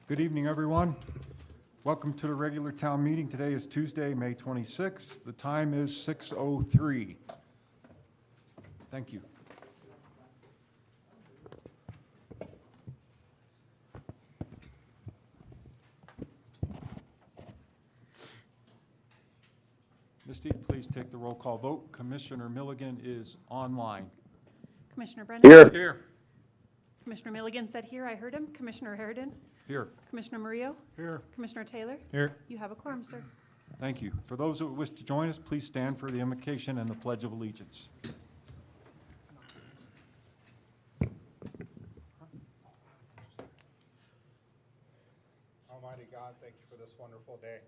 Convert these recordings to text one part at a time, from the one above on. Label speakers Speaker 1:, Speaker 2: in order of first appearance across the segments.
Speaker 1: Good evening, everyone. Welcome to the regular town meeting. Today is Tuesday, May 26th. The time is 6:03. Thank you. Misty, please take the roll call vote. Commissioner Milligan is online.
Speaker 2: Commissioner Brennan?
Speaker 1: Here.
Speaker 2: Commissioner Milligan said here, I heard him. Commissioner Harridan?
Speaker 1: Here.
Speaker 2: Commissioner Murillo?
Speaker 1: Here.
Speaker 2: Commissioner Taylor?
Speaker 1: Here.
Speaker 2: You have a quorum, sir.
Speaker 1: Thank you. For those who wish to join us, please stand for the invocation and the Pledge of Allegiance.
Speaker 3: Almighty God, thank you for this wonderful day.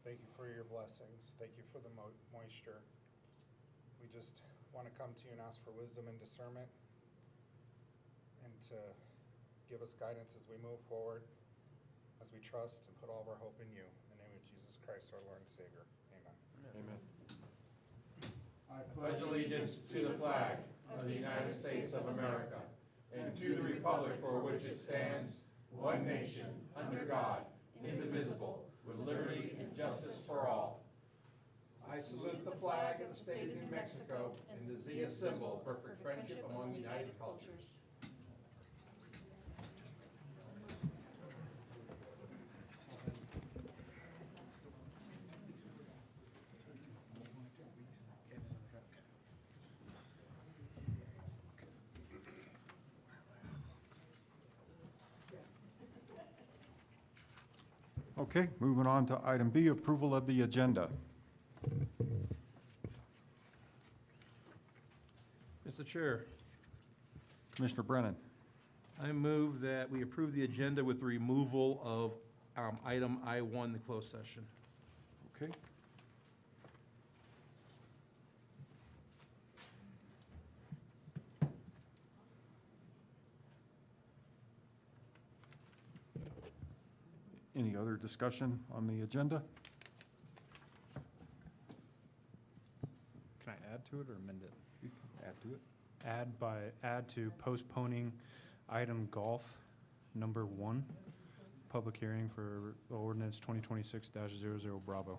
Speaker 3: Thank you for your blessings. Thank you for the moisture. We just want to come to you and ask for wisdom and discernment and to give us guidance as we move forward, as we trust and put all of our hope in you. In the name of Jesus Christ, our Lord and Savior. Amen.
Speaker 1: Amen.
Speaker 4: I pledge allegiance to the flag of the United States of America and to the republic for which it stands, one nation, under God, indivisible, with liberty and justice for all. I salute the flag of the state of New Mexico and the Zia symbol, perfect friendship among united cultures.
Speaker 1: Okay, moving on to item B, approval of the agenda.
Speaker 5: Mr. Chair,
Speaker 1: Commissioner Brennan.
Speaker 5: I move that we approve the agenda with the removal of item I-1, the closed session.
Speaker 1: Okay. Any other discussion on the agenda?
Speaker 6: Can I add to it or amend it?
Speaker 1: You can add to it.
Speaker 6: Add to postponing item golf number 1, public hearing for ordinance 2026-00 Bravo.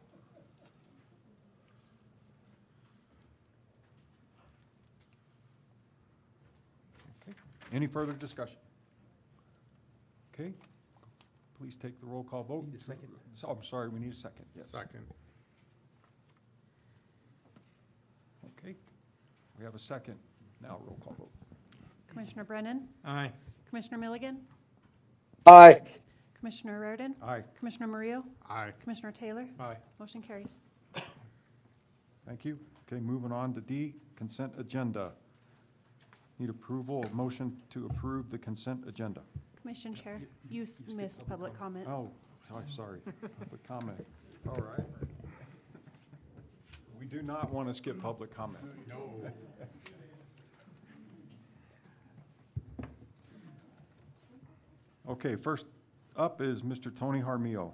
Speaker 1: Okay. Any further discussion? Okay. Please take the roll call vote.
Speaker 5: Need a second?
Speaker 1: So, I'm sorry, we need a second. Yes.
Speaker 3: Second.
Speaker 1: Okay. We have a second. Now roll call vote.
Speaker 2: Commissioner Brennan?
Speaker 6: Aye.
Speaker 2: Commissioner Milligan?
Speaker 4: Aye.
Speaker 2: Commissioner Harridan?
Speaker 1: Aye.
Speaker 2: Commissioner Murillo?
Speaker 3: Aye.
Speaker 2: Commissioner Taylor?
Speaker 6: Aye.
Speaker 2: Motion carries.
Speaker 1: Thank you. Okay, moving on to D, consent agenda. Need approval, of motion to approve the consent agenda.
Speaker 2: Commission Chair, you missed public comment.
Speaker 1: Oh, sorry. Public comment. All right. We do not want to skip public comment. No. Okay, first up is Mr. Tony Harmillo.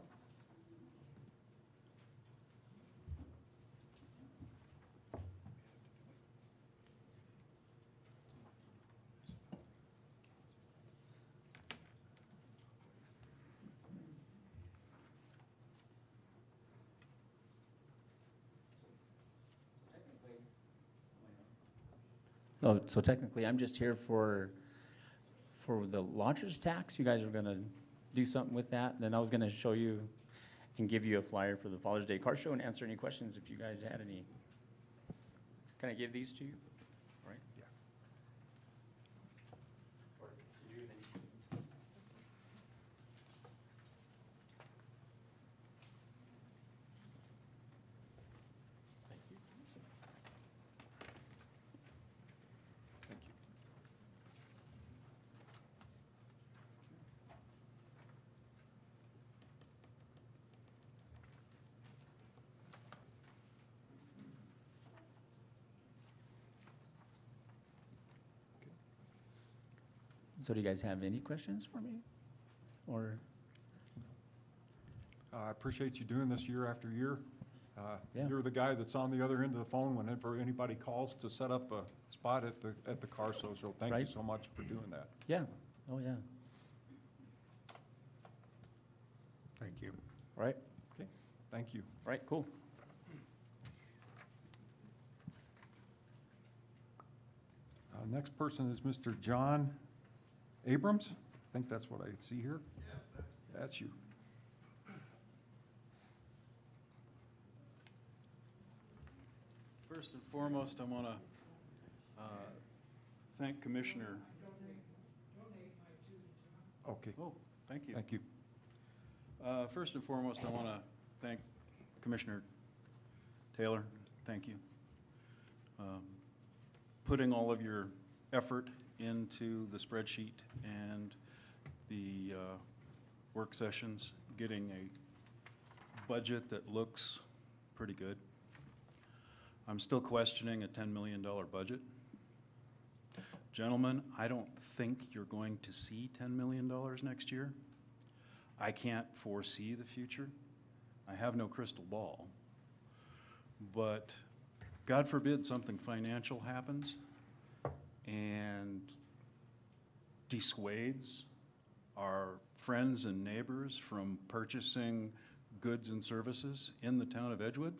Speaker 7: Oh, so technically, I'm just here for the launcher's tax. You guys are gonna do something with that. Then I was gonna show you and give you a flyer for the Father's Day Car Show and answer any questions if you guys had any. Can I give these to you? All right?
Speaker 1: Yeah.
Speaker 7: Or you then. Thank you.
Speaker 1: Thank you.
Speaker 7: So do you guys have any questions for me? Or,
Speaker 1: I appreciate you doing this year after year.
Speaker 7: Yeah.
Speaker 1: You're the guy that's on the other end of the phone whenever anybody calls to set up a spot at the car show, so thank you
Speaker 7: Right.
Speaker 1: so much for doing that.
Speaker 7: yeah, oh, yeah.
Speaker 3: Thank you.
Speaker 7: All right,
Speaker 1: Thank you.
Speaker 7: all right, cool.
Speaker 1: Next person is Mr. John Abrams. I think that's what I see here. That's you.
Speaker 8: First and foremost, I want to thank Commissioner.
Speaker 1: Okay,
Speaker 8: Oh, thank you.
Speaker 1: thank you.
Speaker 8: First and foremost, I want to thank Commissioner Taylor. Thank you. Putting all of your effort into the spreadsheet and the work sessions, getting a budget that looks pretty good. I'm still questioning a $10 million budget. Gentlemen, I don't think you're going to see $10 million next year. I can't foresee the future. I have no crystal ball. But God forbid something financial happens and dissuades our friends and neighbors from purchasing goods and services in the town of Edgewood,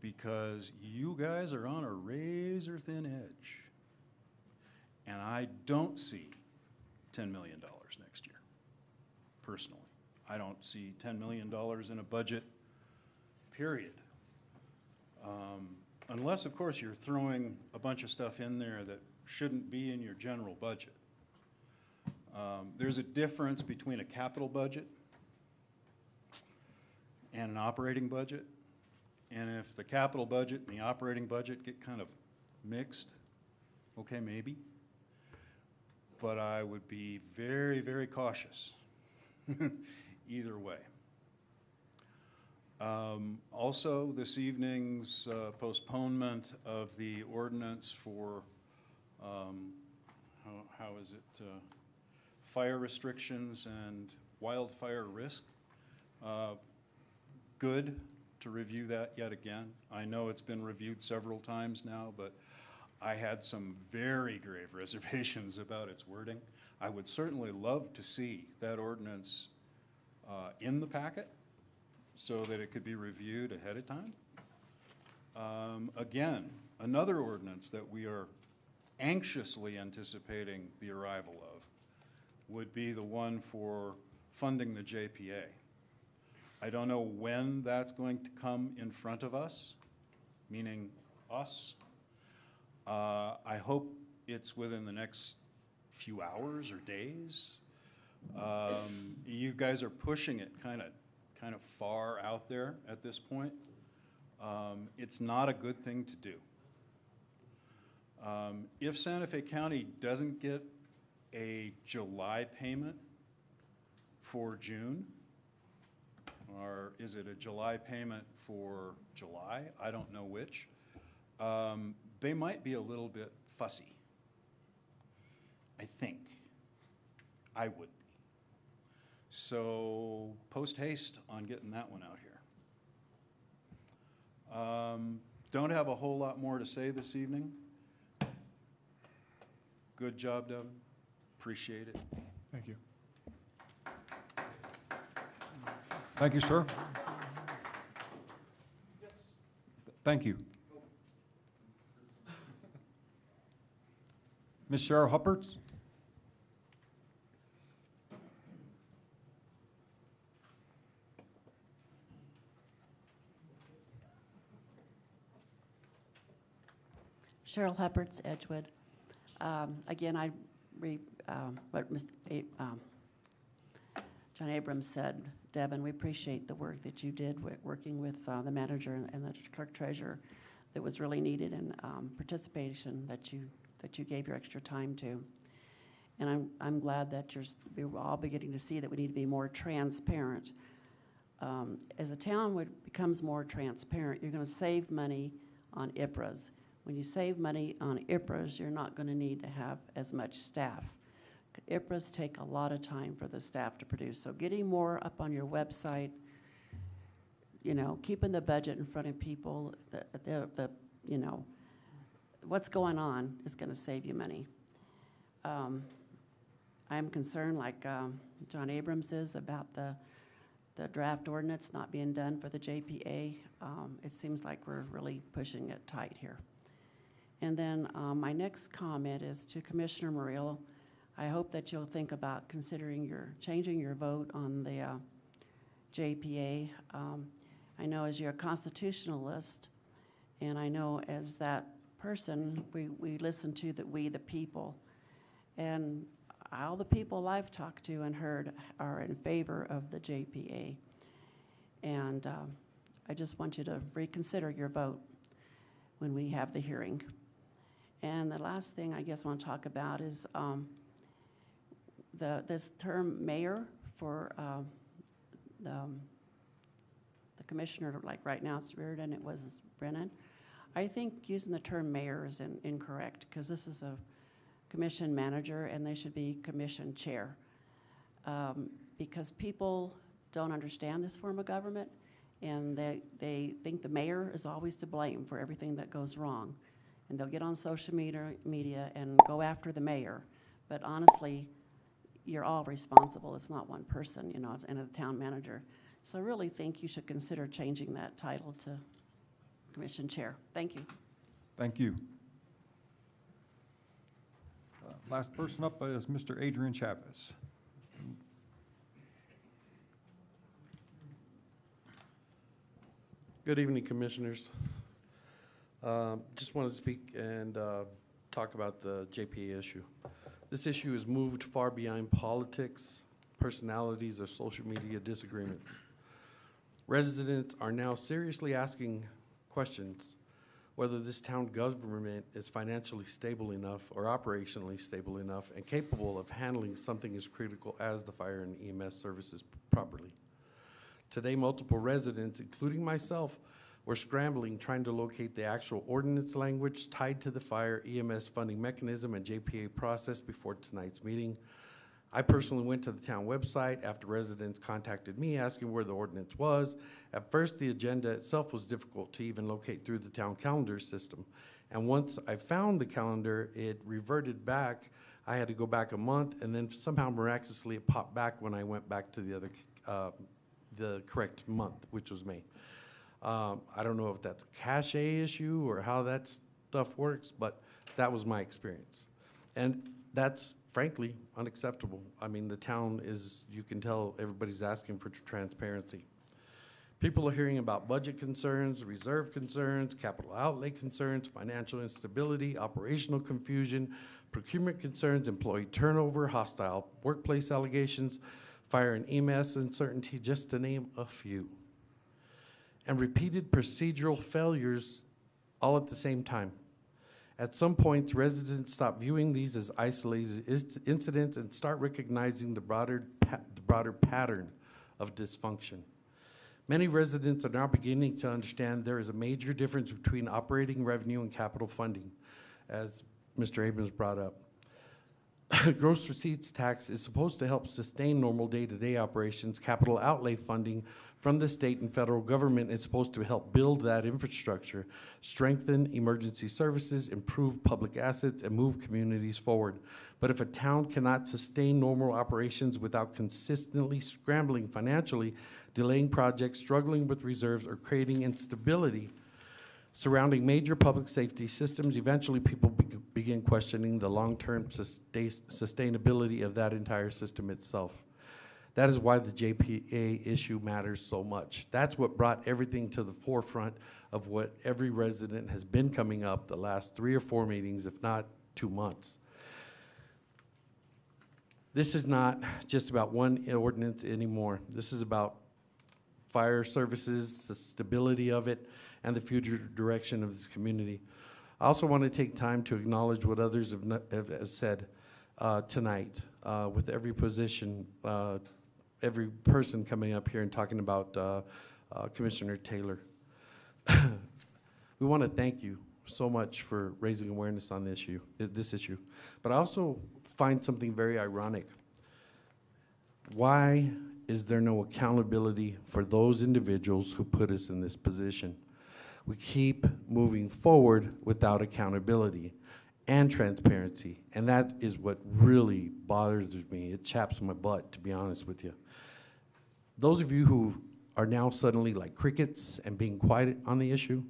Speaker 8: because you guys are on a razor thin edge. And I don't see $10 million next year, personally. I don't see $10 million in a budget, period. Unless, of course, you're throwing a bunch of stuff in there that shouldn't be in your general budget. There's a difference between a capital budget and an operating budget. And if the capital budget and the operating budget get kind of mixed, okay, maybe. But I would be very, very cautious either way. Also, this evening's postponement of the ordinance for, how is it, fire restrictions and wildfire risk. Good to review that yet again. I know it's been reviewed several times now, but I had some very grave reservations about its wording. I would certainly love to see that ordinance in the packet so that it could be reviewed ahead of time. Again, another ordinance that we are anxiously anticipating the arrival of would be the one for funding the JPA. I don't know when that's going to come in front of us, meaning us. I hope it's within the next few hours or days. You guys are pushing it kind of far out there at this point. It's not a good thing to do. If Santa Fe County doesn't get a July payment for June, or is it a July payment for July? I don't know which. They might be a little bit fussy. I think. I would be. So post haste on getting that one out here. Don't have a whole lot more to say this evening. Good job, Devin. Appreciate it.
Speaker 6: Thank you.
Speaker 1: Thank you, sir. Thank you. Ms. Cheryl Hupperts?
Speaker 9: Cheryl Hupperts, Edgewood. Again, what John Abrams said. Devin, we appreciate the work that you did working with the manager and the clerk treasurer that was really needed, and participation that you gave your extra time to. And I'm glad that we're all beginning to see that we need to be more transparent. As a town becomes more transparent, you're going to save money on IPRAs. When you save money on IPRAs, you're not going to need to have as much staff. IPRAs take a lot of time for the staff to produce. So getting more up on your website, keeping the budget in front of people, what's going on is going to save you money. I'm concerned, like John Abrams is, about the the draft ordinance not being done for the JPA. It seems like we're really pushing it tight here. And then my next comment is to Commissioner Murillo. I hope that you'll think about considering changing your vote on the JPA. I know as you're a constitutionalist, and I know as that person, we listen to we the people. And all the people I've talked to and heard are in favor of the JPA. And I just want you to reconsider your vote when we have the hearing. And the last thing I guess I want to talk about is this term mayor for the commissioner, like right now it's Reardon, it was Brennan. I think using the term mayor is incorrect, because this is a commission manager and they should be commission chair. Because people don't understand this form of government, and they think the mayor is always to blame for everything that goes wrong. And they'll get on social media and go after the mayor. But honestly, you're all responsible. It's not one person, you know, and a town manager. So I really think you should consider changing that title to commission chair. Thank you.
Speaker 1: Thank you. Last person up is Mr. Adrian Chavez.
Speaker 10: Good evening, Commissioners. Just want to speak and talk about the JPA issue. This issue has moved far beyond politics, personalities, or social media disagreements. Residents are now seriously asking questions whether this town government is financially stable enough or operationally stable enough and capable of handling something as critical as the fire and EMS services properly. Today, multiple residents, including myself, were scrambling trying to locate the actual ordinance language tied to the fire EMS funding mechanism and JPA process before tonight's meeting. I personally went to the town website after residents contacted me asking where the ordinance was. At first, the agenda itself was difficult to even locate through the town calendar system. And once I found the calendar, it reverted back. I had to go back a month, and then somehow miraculously it popped back when I went back to the correct month, which was May. I don't know if that's a cache issue or how that stuff works, but that was my experience. And that's frankly unacceptable. I mean, the town is, you can tell everybody's asking for transparency. People are hearing about budget concerns, reserve concerns, capital outlay concerns, financial instability, operational confusion, procurement concerns, employee turnover, hostile workplace allegations, fire and EMS uncertainty, just to name a few. And repeated procedural failures all at the same time. At some points, residents stop viewing these as isolated incidents and start recognizing the broader pattern of dysfunction. Many residents are now beginning to understand there is a major difference between operating revenue and capital funding, as Mr. Abrams brought up. Gross receipts tax is supposed to help sustain normal day-to-day operations. Capital outlay funding from the state and federal government is supposed to help build that infrastructure, strengthen emergency services, improve public assets, and move communities forward. But if a town cannot sustain normal operations without consistently scrambling financially, delaying projects, struggling with reserves, or creating instability surrounding major public safety systems, eventually people begin questioning the long-term sustainability of that entire system itself. That is why the JPA issue matters so much. That's what brought everything to the forefront of what every resident has been coming up the last 3 or 4 meetings, if not 2 months. This is not just about one ordinance anymore. This is about fire services, the stability of it, and the future direction of this community. I also want to take time to acknowledge what others have said tonight with every position, every person coming up here and talking about Commissioner Taylor. We want to thank you so much for raising awareness on this issue. But I also find something very ironic. Why is there no accountability for those individuals who put us in this position? We keep moving forward without accountability and transparency, and that is what really bothers me. It chaps my butt, to be honest with you. those of you who are now suddenly like crickets and being quiet on the issue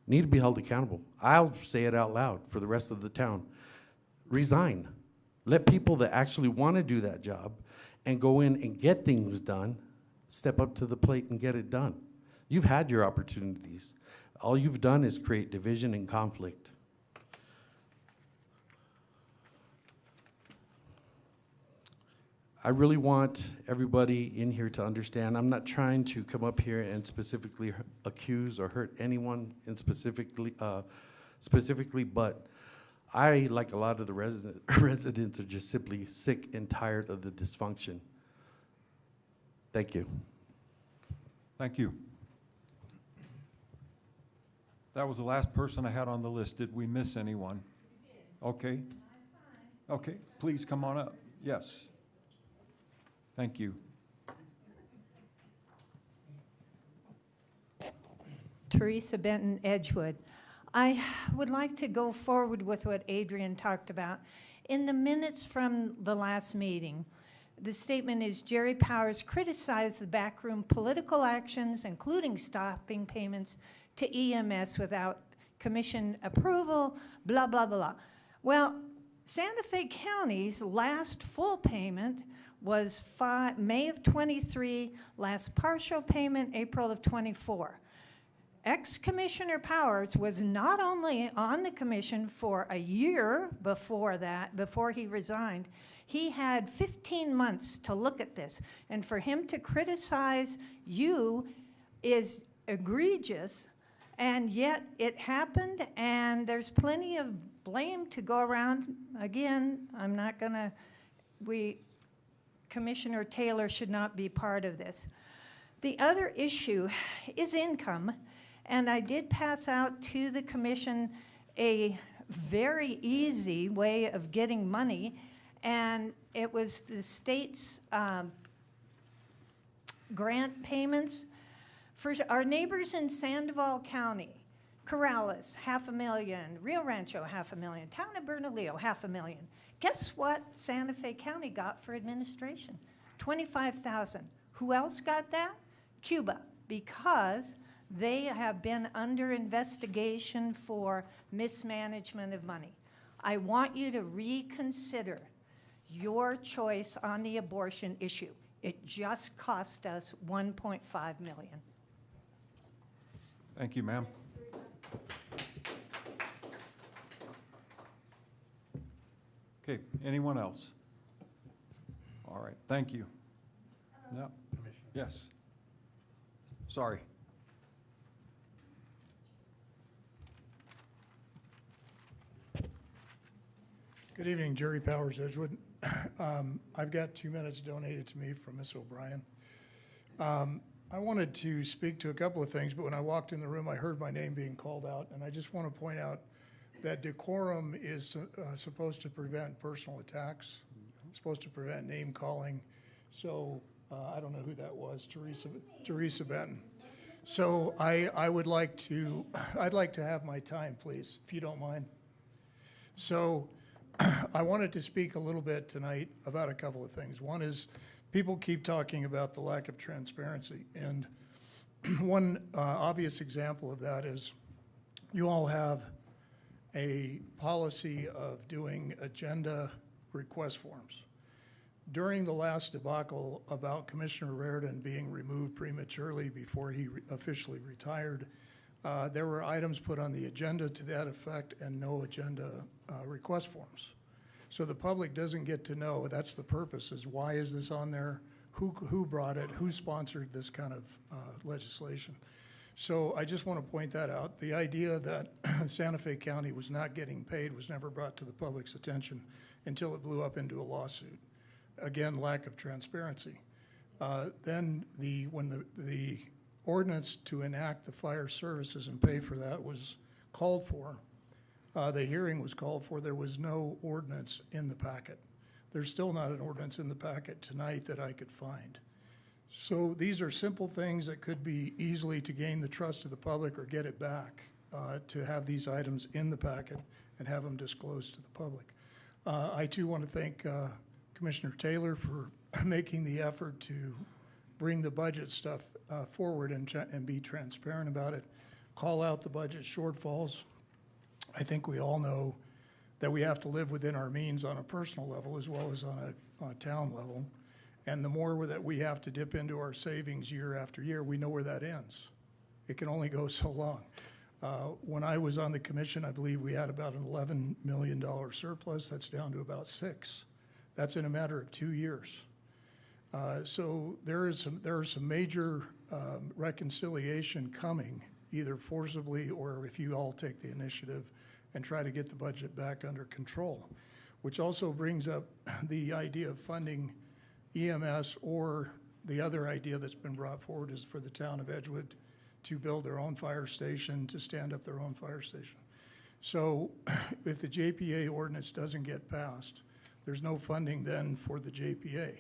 Speaker 10: need to be held accountable. I'll say it out loud for the rest of the town. Resign. Let people that actually want to do that job and go in and get things done step up to the plate and get it done. You've had your opportunities. All you've done is create division and conflict. I really want everybody in here to understand, I'm not trying to come up here and specifically accuse or hurt anyone in specifically, but I, like a lot of the residents, are just simply sick and tired of the dysfunction. Thank you.
Speaker 1: Thank you. That was the last person I had on the list. Did we miss anyone? Okay. Okay, please come on up. Yes. Thank you.
Speaker 11: Teresa Benton, Edgewood. I would like to go forward with what Adrian talked about. In the minutes from the last meeting, the statement is Jerry Powers criticized the backroom political actions, including stopping payments to EMS without commission approval, blah, blah, blah. Well, Santa Fe County's last full payment was May of 23, last partial payment April of 24. Ex-Commissioner Powers was not only on the commission for a year before that, before he resigned, he had 15 months to look at this. And for him to criticize you is egregious, and yet it happened, and there's plenty of blame to go around. Again, I'm not gonna, Commissioner Taylor should not be part of this. The other issue is income, and I did pass out to the commission a very easy way of getting money, and it was the state's grant payments for our neighbors in Sandoval County. Corrales, $500,000, Rio Rancho, $500,000, Town of Bernalillo, $500,000. Guess what Santa Fe County got for administration? $25,000. Who else got that? Cuba, because they have been under investigation for mismanagement of money. I want you to reconsider your choice on the abortion issue. It just cost us $1.5 million.
Speaker 1: Thank you, ma'am. Okay, anyone else? All right, thank you. No, yes. Sorry.
Speaker 12: Good evening, Jerry Powers, Edgewood. I've got 2 minutes donated to me from Miss O'Brien. I wanted to speak to a couple of things, but when I walked in the room, I heard my name being called out, and I just want to point out that decorum is supposed to prevent personal attacks, supposed to prevent name calling. So I don't know who that was, Teresa Benton. So I'd like to have my time, please, if you don't mind. So I wanted to speak a little bit tonight about a couple of things. One is people keep talking about the lack of transparency, and one obvious example of that is you all have a policy of doing agenda request forms. During the last debacle about Commissioner Raridan being removed prematurely before he officially retired, there were items put on the agenda to that effect and no agenda request forms. So the public doesn't get to know, that's the purpose, is why is this on there? Who brought it? Who sponsored this kind of legislation? So I just want to point that out. The idea that Santa Fe County was not getting paid was never brought to the public's attention until it blew up into a lawsuit. Again, lack of transparency. Then when the ordinance to enact the fire services and pay for that was called for, the hearing was called for, there was no ordinance in the packet. There's still not an ordinance in the packet tonight that I could find. So these are simple things that could be easily to gain the trust of the public or get it back, to have these items in the packet and have them disclosed to the public. I too want to thank Commissioner Taylor for making the effort to bring the budget stuff forward and be transparent about it, call out the budget shortfalls. I think we all know that we have to live within our means on a personal level as well as on a town level. And the more that we have to dip into our savings year after year, we know where that ends. It can only go so long. When I was on the commission, I believe we had about an $11 million surplus. That's down to about 6. That's in a matter of 2 years. So there are some major reconciliation coming, either forcibly or if you all take the initiative and try to get the budget back under control, which also brings up the idea of funding EMS, or the other idea that's been brought forward is for the town of Edgewood to build their own fire station, to stand up their own fire station. So if the JPA ordinance doesn't get passed, there's no funding then for the JPA,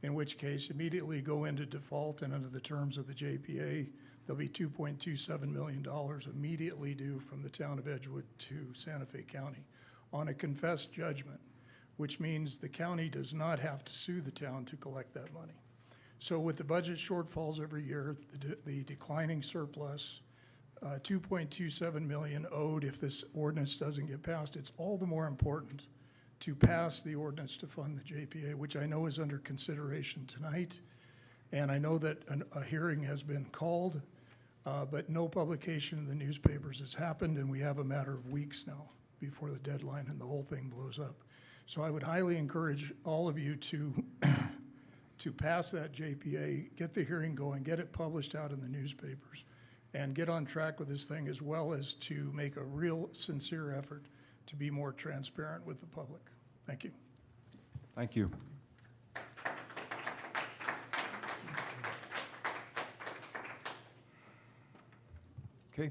Speaker 12: in which case immediately go into default, and under the terms of the JPA, there'll be $2.27 million immediately due from the town of Edgewood to Santa Fe County on a confessed judgment, which means the county does not have to sue the town to collect that money. So with the budget shortfalls every year, the declining surplus, $2.27 million owed if this ordinance doesn't get passed, it's all the more important to pass the ordinance to fund the JPA, which I know is under consideration tonight. And I know that a hearing has been called, but no publication in the newspapers has happened, and we have a matter of weeks now before the deadline and the whole thing blows up. So I would highly encourage all of you to pass that JPA, get the hearing going, get it published out in the newspapers, and get on track with this thing, as well as to make a real sincere effort to be more transparent with the public. Thank you.
Speaker 1: Thank you. Okay,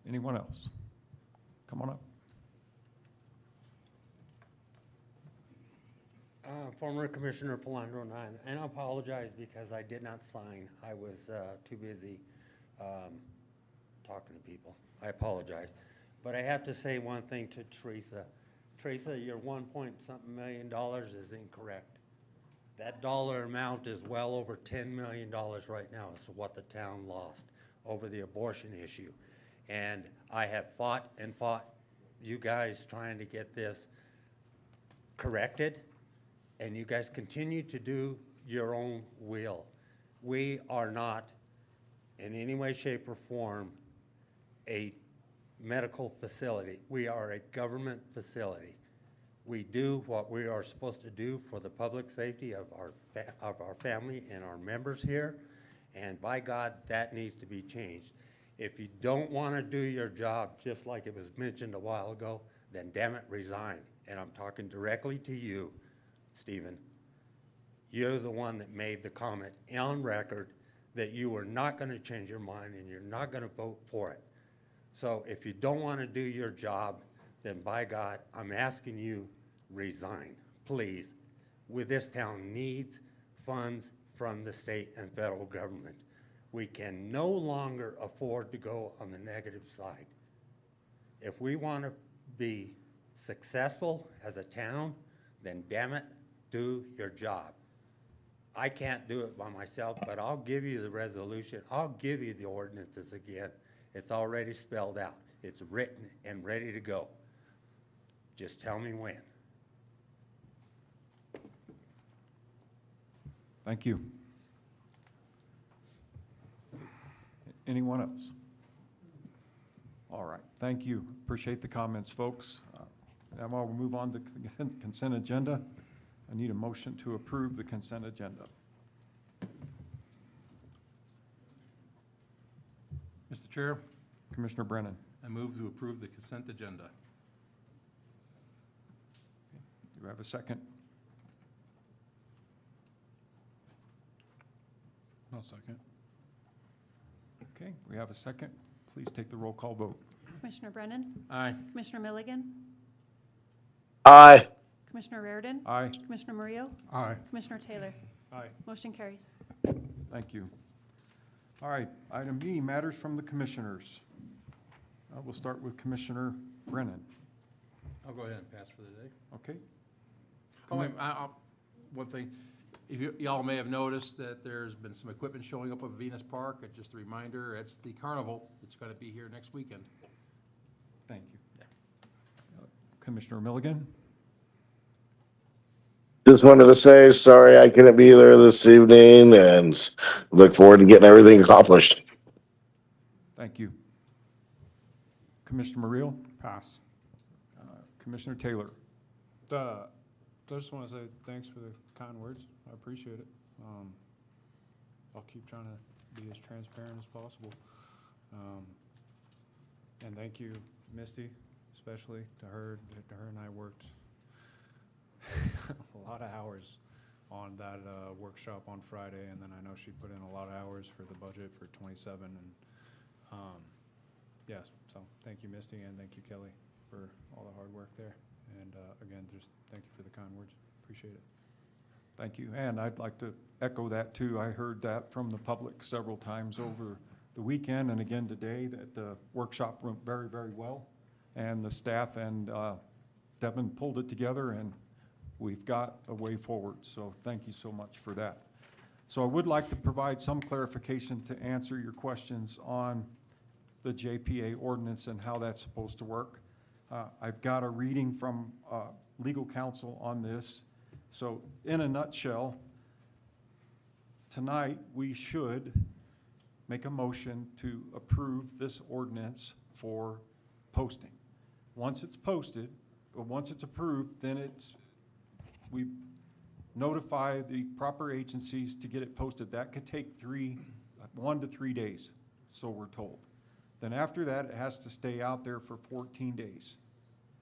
Speaker 1: anyone else? Come on up.
Speaker 13: Former Commissioner Philandro 9, and I apologize because I did not sign. I was too busy talking to people. I apologize. But I have to say one thing to Teresa. Teresa, your $1-point-something million is incorrect. That dollar amount is well over $10 million right now as to what the town lost over the abortion issue. And I have fought and fought you guys trying to get this corrected, and you guys continue to do your own will. We are not in any way, shape, or form a medical facility. We are a government facility. We do what we are supposed to do for the public safety of our family and our members here, and by God, that needs to be changed. If you don't want to do your job, just like it was mentioned a while ago, then damn it, resign. And I'm talking directly to you, Stephen. You're the one that made the comment on record that you were not going to change your mind and you're not going to vote for it. So if you don't want to do your job, then by God, I'm asking you, resign, please. This town needs funds from the state and federal government. We can no longer afford to go on the negative side. If we want to be successful as a town, then damn it, do your job. I can't do it by myself, but I'll give you the resolution. I'll give you the ordinances again. It's already spelled out. It's written and ready to go. Just tell me when.
Speaker 1: Thank you. Anyone else? All right, thank you. Appreciate the comments, folks. Now we'll move on to consent agenda. I need a motion to approve the consent agenda.
Speaker 5: Mr. Chair,
Speaker 1: Commissioner Brennan.
Speaker 5: I move to approve the consent agenda.
Speaker 1: Do I have a second?
Speaker 6: I'll second.
Speaker 1: Okay, we have a second. Please take the roll call vote.
Speaker 2: Commissioner Brennan?
Speaker 5: Aye.
Speaker 2: Commissioner Milligan?
Speaker 14: Aye.
Speaker 2: Commissioner Reardon?
Speaker 1: Aye.
Speaker 2: Commissioner Murillo?
Speaker 12: Aye.
Speaker 2: Commissioner Taylor?
Speaker 6: Aye.
Speaker 2: Motion carries.
Speaker 1: Thank you. All right, item B, matters from the commissioners. We'll start with Commissioner Brennan.
Speaker 5: I'll go ahead and pass for the day.
Speaker 1: Okay?
Speaker 5: Oh, wait, one thing. Y'all may have noticed that there's been some equipment showing up at Venus Park. Just a reminder, it's the carnival. It's going to be here next weekend.
Speaker 1: Thank you. Commissioner Milligan?
Speaker 14: Just wanted to say, sorry I couldn't be there this evening and look forward to getting everything accomplished.
Speaker 1: Thank you. Commissioner Muriel?
Speaker 6: Pass.
Speaker 1: Commissioner Taylor?
Speaker 6: I just want to say thanks for the kind words. I appreciate it. I'll keep trying to be as transparent as possible. And thank you, Misty, especially to her and I worked a lot of hours on that workshop on Friday, and then I know she put in a lot of hours for the budget for 27, and yes, so thank you, Misty, and thank you, Kelly, for all the hard work there. And again, just thank you for the kind words. Appreciate it.
Speaker 1: Thank you. And I'd like to echo that too. I heard that from the public several times over the weekend and again today, that the workshop went very, very well. And the staff and Devin pulled it together, and we've got a way forward. So thank you so much for that. So I would like to provide some clarification to answer your questions on the JPA ordinance and how that's supposed to work. I've got a reading from legal counsel on this. So in a nutshell, tonight we should make a motion to approve this ordinance for posting. Once it's posted, or once it's approved, then we notify the proper agencies to get it posted. That could take 1 to 3 days, so we're told. Then after that, it has to stay out there for 14 days.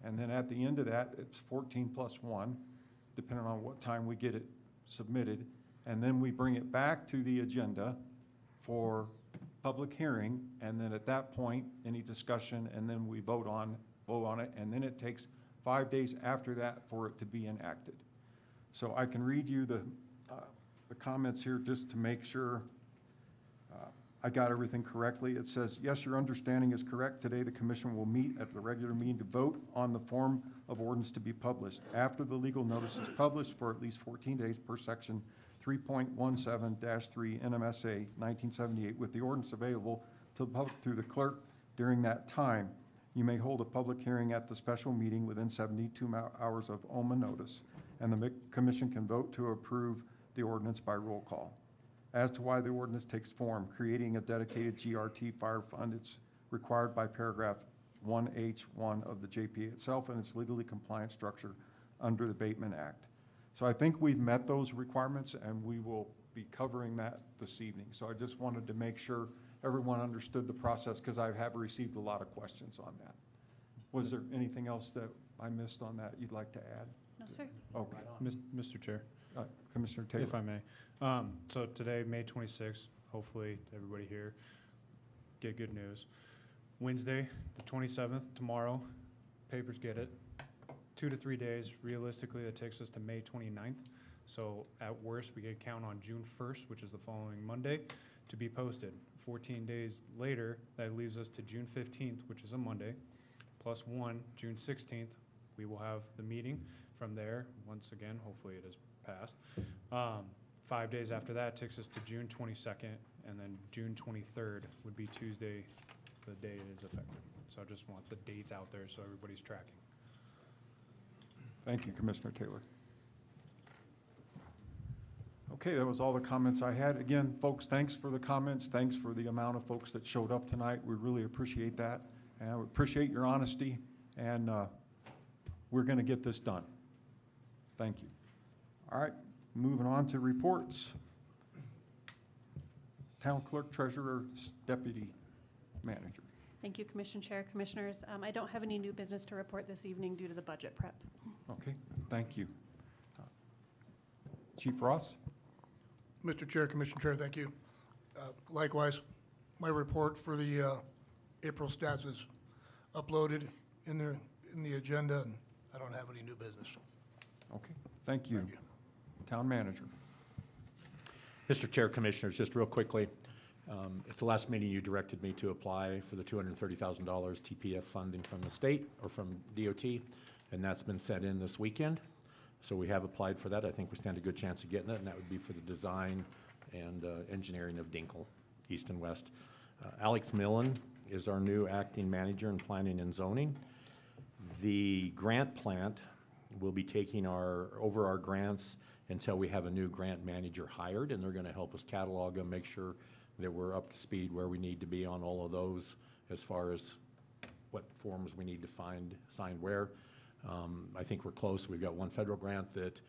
Speaker 1: And then at the end of that, it's 14 plus 1, depending on what time we get it submitted. And then we bring it back to the agenda for public hearing. And then at that point, any discussion, and then we vote on it. And then it takes 5 days after that for it to be enacted. So I can read you the comments here just to make sure I got everything correctly. It says, yes, your understanding is correct. Today, the commission will meet at the regular meeting to vote on the form of ordinance to be published. After the legal notice is published for at least 14 days per section 3.17-3 NMSA 1978, with the ordinance available to the public through the clerk during that time, you may hold a public hearing at the special meeting within 72 hours of OMA notice, and the commission can vote to approve the ordinance by roll call. As to why the ordinance takes form, creating a dedicated GRT fire fund, it's required by paragraph 1H1 of the JPA itself, and it's legally compliant structure under the Bateman Act. So I think we've met those requirements, and we will be covering that this evening. So I just wanted to make sure everyone understood the process, because I have received a lot of questions on that. Was there anything else that I missed on that you'd like to add?
Speaker 2: No, sir.
Speaker 1: Okay.
Speaker 6: Mr. Chair,
Speaker 1: Commissioner Taylor.
Speaker 6: if I may. So today, May 26th, hopefully everybody here get good news. Wednesday, the 27th, tomorrow, papers get it. 2 to 3 days, realistically, that takes us to May 29th. So at worst, we could count on June 1st, which is the following Monday, to be posted. 14 days later, that leaves us to June 15th, which is a Monday, plus 1, June 16th, we will have the meeting. From there, once again, hopefully it is passed. 5 days after that takes us to June 22nd, and then June 23rd would be Tuesday, the day it is effective. So I just want the dates out there so everybody's tracking.
Speaker 1: Thank you, Commissioner Taylor. Okay, that was all the comments I had. Again, folks, thanks for the comments. Thanks for the amount of folks that showed up tonight. We really appreciate that. And we appreciate your honesty, and we're going to get this done. Thank you. All right, moving on to reports. Town Clerk, Treasurer, Deputy Manager.
Speaker 2: Thank you, Commission Chair, Commissioners. I don't have any new business to report this evening due to the budget prep.
Speaker 1: Okay, thank you. Chief Ross?
Speaker 12: Mr. Chair, Commissioner Chair, thank you. Likewise, my report for the April stats is uploaded in the agenda, and I don't have any new business.
Speaker 1: Okay, thank you.
Speaker 12: Thank you.
Speaker 1: Town Manager.
Speaker 15: Mr. Chair, Commissioners, just real quickly, at the last meeting you directed me to apply for the $230,000 TPF funding from the state or from DOT, and that's been sent in this weekend. So we have applied for that. I think we stand a good chance of getting it, and that would be for the design and engineering of Dinkle, east and west. Alex Millen is our new acting manager in planning and zoning. The grant plant will be taking over our grants until we have a new grant manager hired, and they're gonna help us catalog them, make sure that we're up to speed where we need to be on all of those as far as what forms we need to sign where. I think we're close. We've got one federal grant that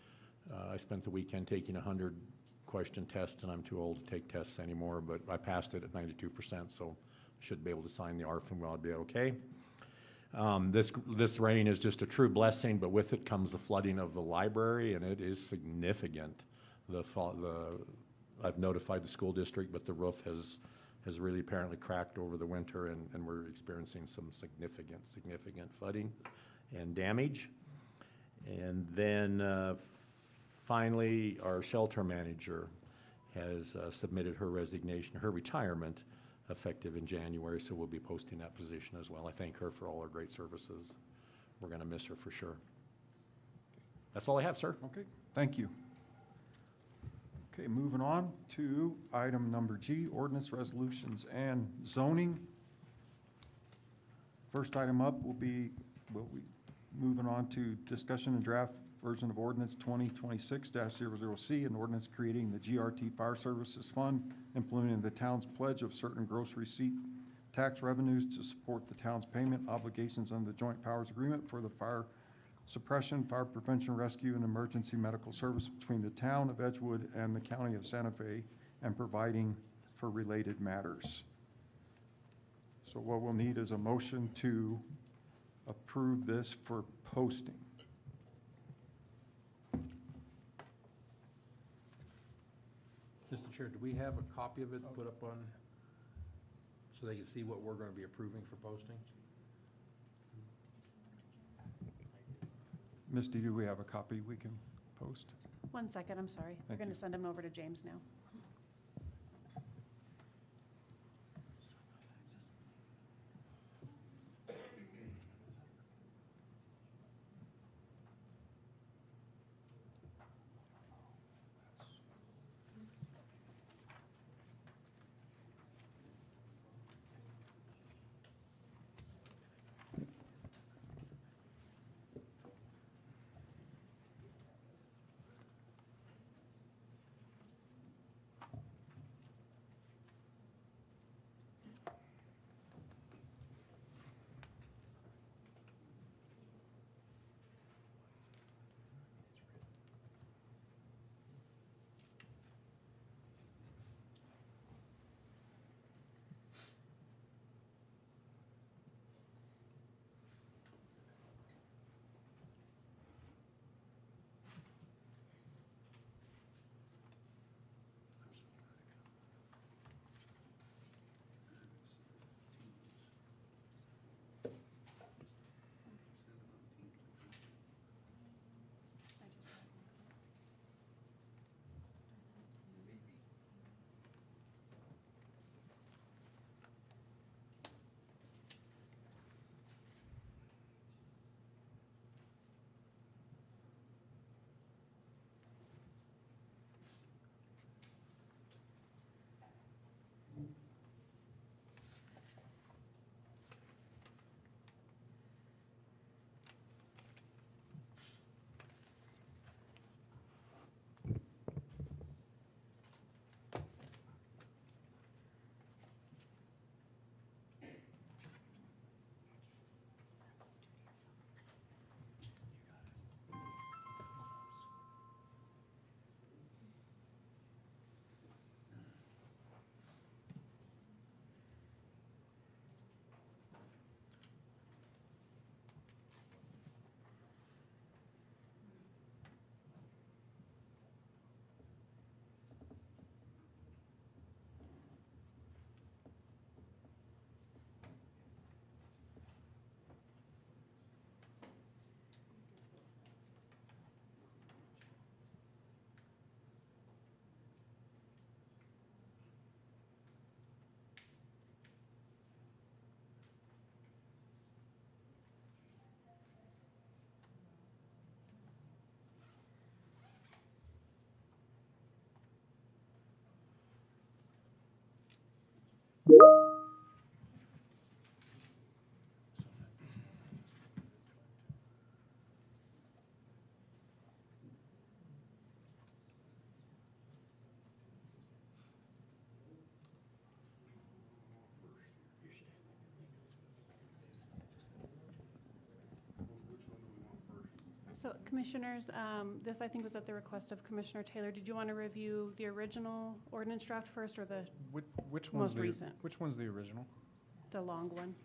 Speaker 15: I spent the weekend taking 100 question test, and I'm too old to take tests anymore, but I passed it at 92%, so should be able to sign the ARF and we'll be okay. This rain is just a true blessing, but with it comes the flooding of the library, and it is significant. I've notified the school district, but the roof has really apparently cracked over the winter, and we're experiencing some significant flooding and damage. And then finally, our shelter manager has submitted her resignation, her retirement, effective in January, so we'll be posting that position as well. I thank her for all her great services. We're gonna miss her for sure. That's all I have, sir.
Speaker 1: Okay, thank you. Okay, moving on to item number G, ordinance resolutions and zoning. First item up will be, moving on to discussion and draft version of ordinance 2026-00C, an ordinance creating the GRT Fire Services Fund, implementing the town's pledge of certain gross receipt tax revenues to support the town's payment obligations under the Joint Powers Agreement for the fire suppression, fire prevention, rescue, and emergency medical service between the town of Edgewood and the county of Santa Fe, and providing for related matters. So what we'll need is a motion to approve this for posting.
Speaker 5: Mr. Chair, do we have a copy of it put up on, so they can see what we're gonna be approving for posting?
Speaker 1: Misty, do we have a copy we can post?
Speaker 2: 1 second, I'm sorry. We're
Speaker 1: Thank
Speaker 2: going
Speaker 1: you.
Speaker 2: to send them over to James now. So Commissioners, this I think was at the request of Commissioner Taylor. Did you want to review the original ordinance draft first or the
Speaker 6: Which one's
Speaker 2: most
Speaker 6: the,
Speaker 2: recent?
Speaker 6: which one's the original?
Speaker 2: The long one?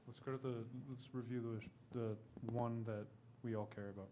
Speaker 6: Let's go to let's review the one that we all care about.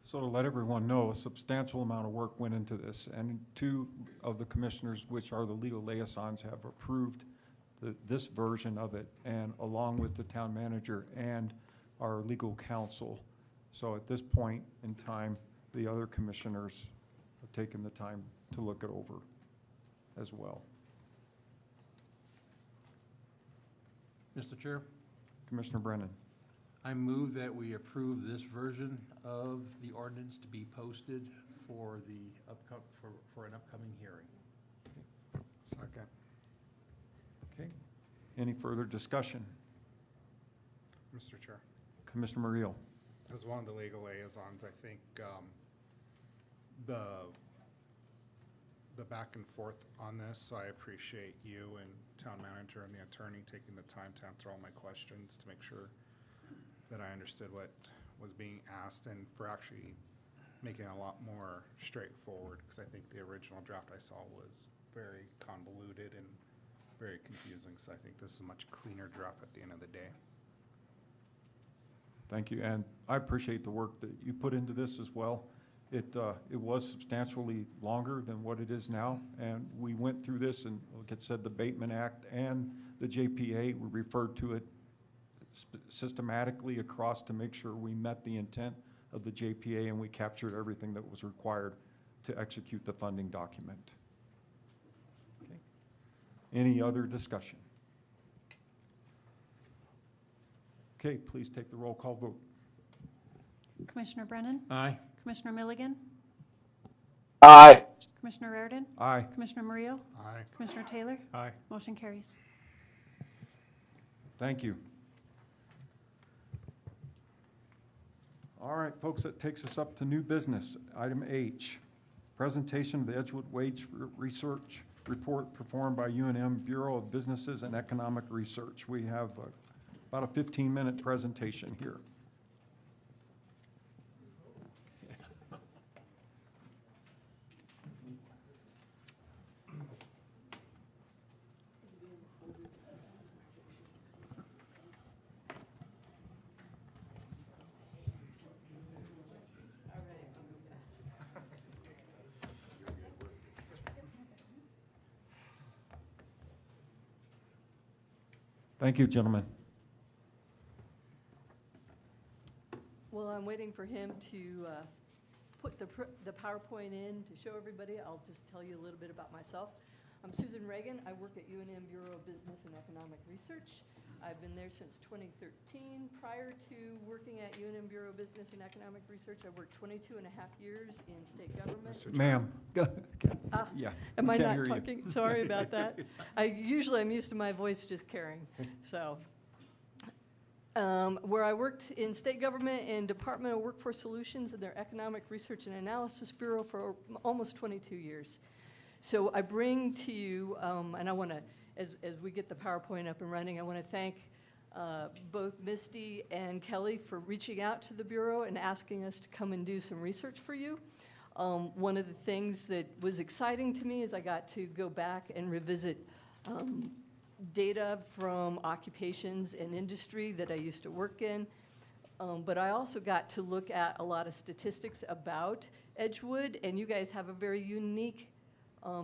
Speaker 6: So to let everyone know, a substantial amount of work went into this, and two of the commissioners, which are the legal liaisons, have approved this version of it, and along with the town manager and our legal counsel. So at this point in time, the other commissioners have taken the time to look it over as well.
Speaker 5: Mr. Chair,
Speaker 1: Commissioner Brennan.
Speaker 5: I move that we approve this version of the ordinance to be posted for the for an upcoming hearing.
Speaker 3: Second.
Speaker 1: Okay. Any further discussion?
Speaker 3: Mr. Chair,
Speaker 1: Commissioner Muriel.
Speaker 3: as one of the legal liaisons, I think the back and forth on this, so I appreciate you and town manager and the attorney taking the time to answer all my questions to make sure that I understood what was being asked and for actually making it a lot more straightforward, because I think the original draft I saw was very convoluted and very confusing, so I think this is a much cleaner draft at the end of the day.
Speaker 1: Thank you, and I appreciate the work that you put into this as well. It was substantially longer than what it is now, and we went through this, and like it said, the Bateman Act and the JPA, we referred to it systematically across to make sure we met the intent of the JPA, and we captured everything that was required to execute the funding document. Okay. Any other discussion? Okay, please take the roll call vote.
Speaker 2: Commissioner Brennan?
Speaker 5: Aye.
Speaker 2: Commissioner Milligan?
Speaker 14: Aye.
Speaker 2: Commissioner Raridan?
Speaker 1: Aye.
Speaker 2: Commissioner Murillo?
Speaker 3: Aye.
Speaker 2: Commissioner Taylor?
Speaker 6: Aye.
Speaker 2: Motion carries.
Speaker 1: Thank you. All right, folks, that takes us up to new business. Item H, presentation of the Edgewood Wage Research Report performed by UNM Bureau of Businesses and Economic Research. We have about a 15-minute presentation here. Thank you, gentlemen.
Speaker 16: Well, I'm waiting for him to put the PowerPoint in to show everybody. I'll just tell you a little bit about myself. I'm Susan Reagan. I work at UNM Bureau of Business and Economic Research. I've been there since 2013. Prior to working at UNM Bureau of Business and Economic Research, I worked 22 and a half years in state government.
Speaker 1: Ma'am, yeah.
Speaker 16: Am
Speaker 1: we
Speaker 16: I
Speaker 1: can't
Speaker 16: not
Speaker 1: hear you.
Speaker 16: talking? Sorry about that. I'm used to my voice just carrying. So, where I worked in state government and Department of Workforce Solutions and their Economic Research and Analysis Bureau for almost 22 years. So I bring to you, and I want to, as we get the PowerPoint up and running, I want to thank both Misty and Kelly for reaching out to the Bureau and asking us to come and do some research for you. One of the things that was exciting to me is I got to go back and revisit data from occupations and industry that I used to work in. But I also got to look at a lot of statistics about Edgewood, and you guys have a very unique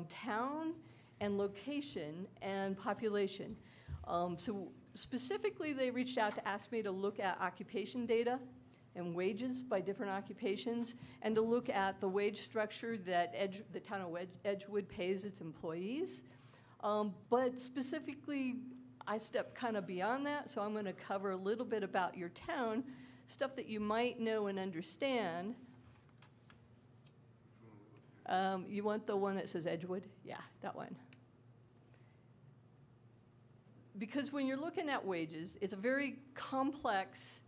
Speaker 16: town and location and population. So specifically, they reached out to ask me to look at occupation data and wages by different occupations, and to look at the wage structure that the town of Edgewood pays its employees. But specifically, I stepped kind of beyond that, so I'm going to cover a little bit about your town, stuff that you might know and understand. You want the one that says Edgewood? Yeah, that one. Because when you're looking at wages, it's a very complex,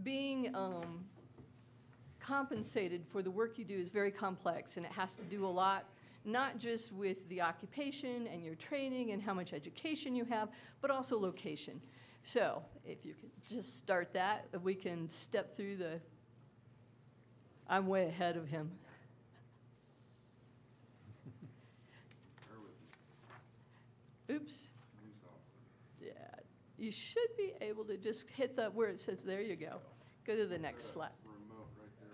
Speaker 16: being compensated for the work you do is very complex, and it has to do a lot, not just with the occupation and your training and how much education you have, but also location. So if you could just start that, we can step through the, I'm way ahead of him. Oops. Yeah, you should be able to just hit that where it says, there you go. Go to the next slide.
Speaker 10: Remote right there.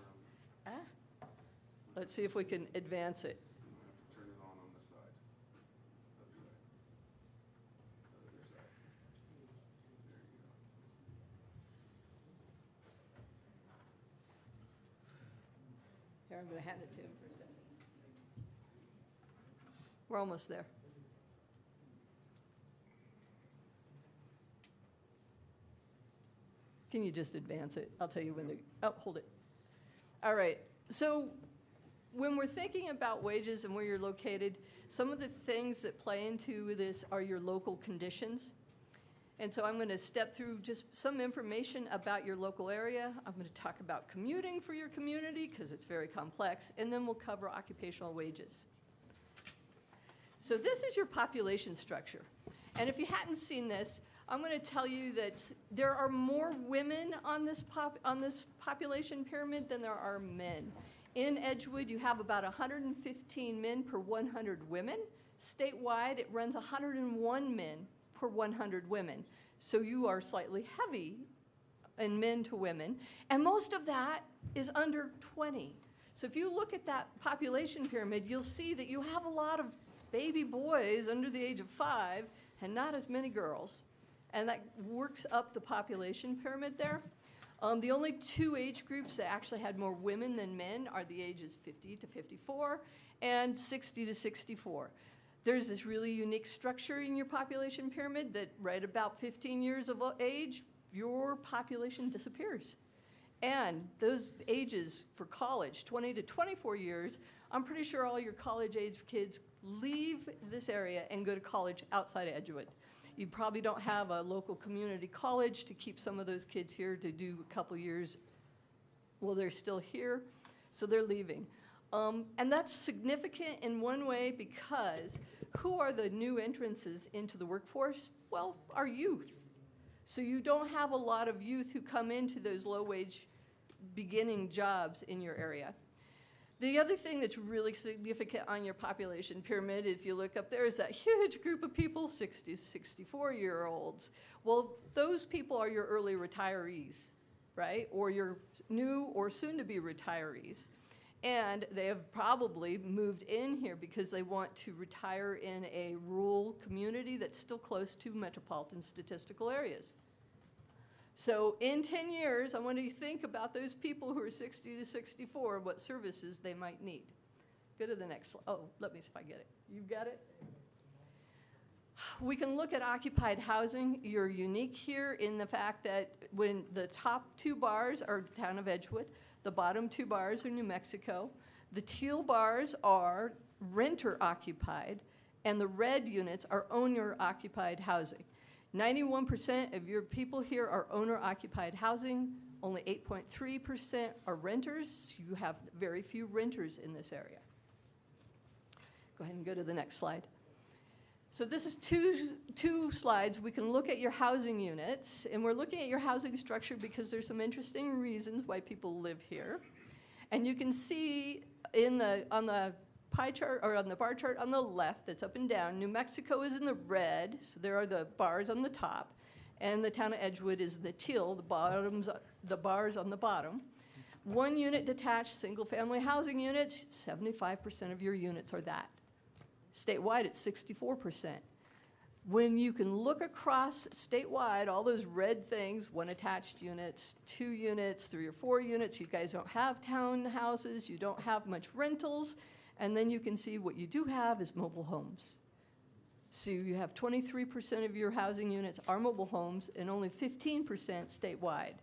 Speaker 16: Ah. Let's see if we can advance it.
Speaker 10: Turn it on the side. Other side. There you go.
Speaker 16: Here, I'm going to hand it to him for a second. We're almost there. Can you just advance it? I'll tell you when to, oh, hold it. All right, so when we're thinking about wages and where you're located, some of the things that play into this are your local conditions. And so I'm going to step through just some information about your local area. I'm going to talk about commuting for your community because it's very complex, and then we'll cover occupational wages. So this is your population structure. And if you hadn't seen this, I'm going to tell you that there are more women on this population pyramid than there are men. In Edgewood, you have about 115 men per 100 women. Statewide, it runs 101 men per 100 women. So you are slightly heavy in men to women, and most of that is under 20. So if you look at that population pyramid, you'll see that you have a lot of baby boys under the age of 5 and not as many girls. And that works up the population pyramid there. The only 2 age groups that actually had more women than men are the ages 50 to 54 and 60 to 64. There's this really unique structure in your population pyramid that right about 15 years of age, your population disappears. And those ages for college, 20 to 24 years, I'm pretty sure all your college-age kids leave this area and go to college outside of Edgewood. You probably don't have a local community college to keep some of those kids here to do a couple years while they're still here, so they're leaving. And that's significant in one way because who are the new entrances into the workforce? Well, our youth. So you don't have a lot of youth who come into those low-wage beginning jobs in your area. The other thing that's really significant on your population pyramid, if you look up there, is that huge group of people, 60, 64-year-olds. Well, those people are your early retirees, right? Or your new or soon-to-be retirees. And they have probably moved in here because they want to retire in a rural community that's still close to metropolitan statistical areas. So in 10 years, I want you to think about those people who are 60 to 64, what services they might need. Go to the next slide. Oh, let me see if I get it. You got it? We can look at occupied housing. You're unique here in the fact that when the top 2 bars are the town of Edgewood, the bottom 2 bars are New Mexico, the teal bars are renter occupied, and the red units are owner occupied housing. 91% of your people here are owner-occupied housing. Only 8.3% are renters. You have very few renters in this area. Go ahead and go to the next slide. So this is two slides. We can look at your housing units, and we're looking at your housing structure because there's some interesting reasons why people live here. And you can see on the pie chart, or on the bar chart on the left that's up and down, New Mexico is in the red, so there are the bars on the top, and the town of Edgewood is the teal, the bars on the bottom. 1 unit detached, single-family housing units, 75% of your units are that. Statewide, it's 64%. When you can look across statewide, all those red things, 1 attached units, 2 units, 3 or 4 units, you guys don't have townhouses, you don't have much rentals, and then you can see what you do have is mobile homes. So you have 23% of your housing units are mobile homes and only 15% statewide.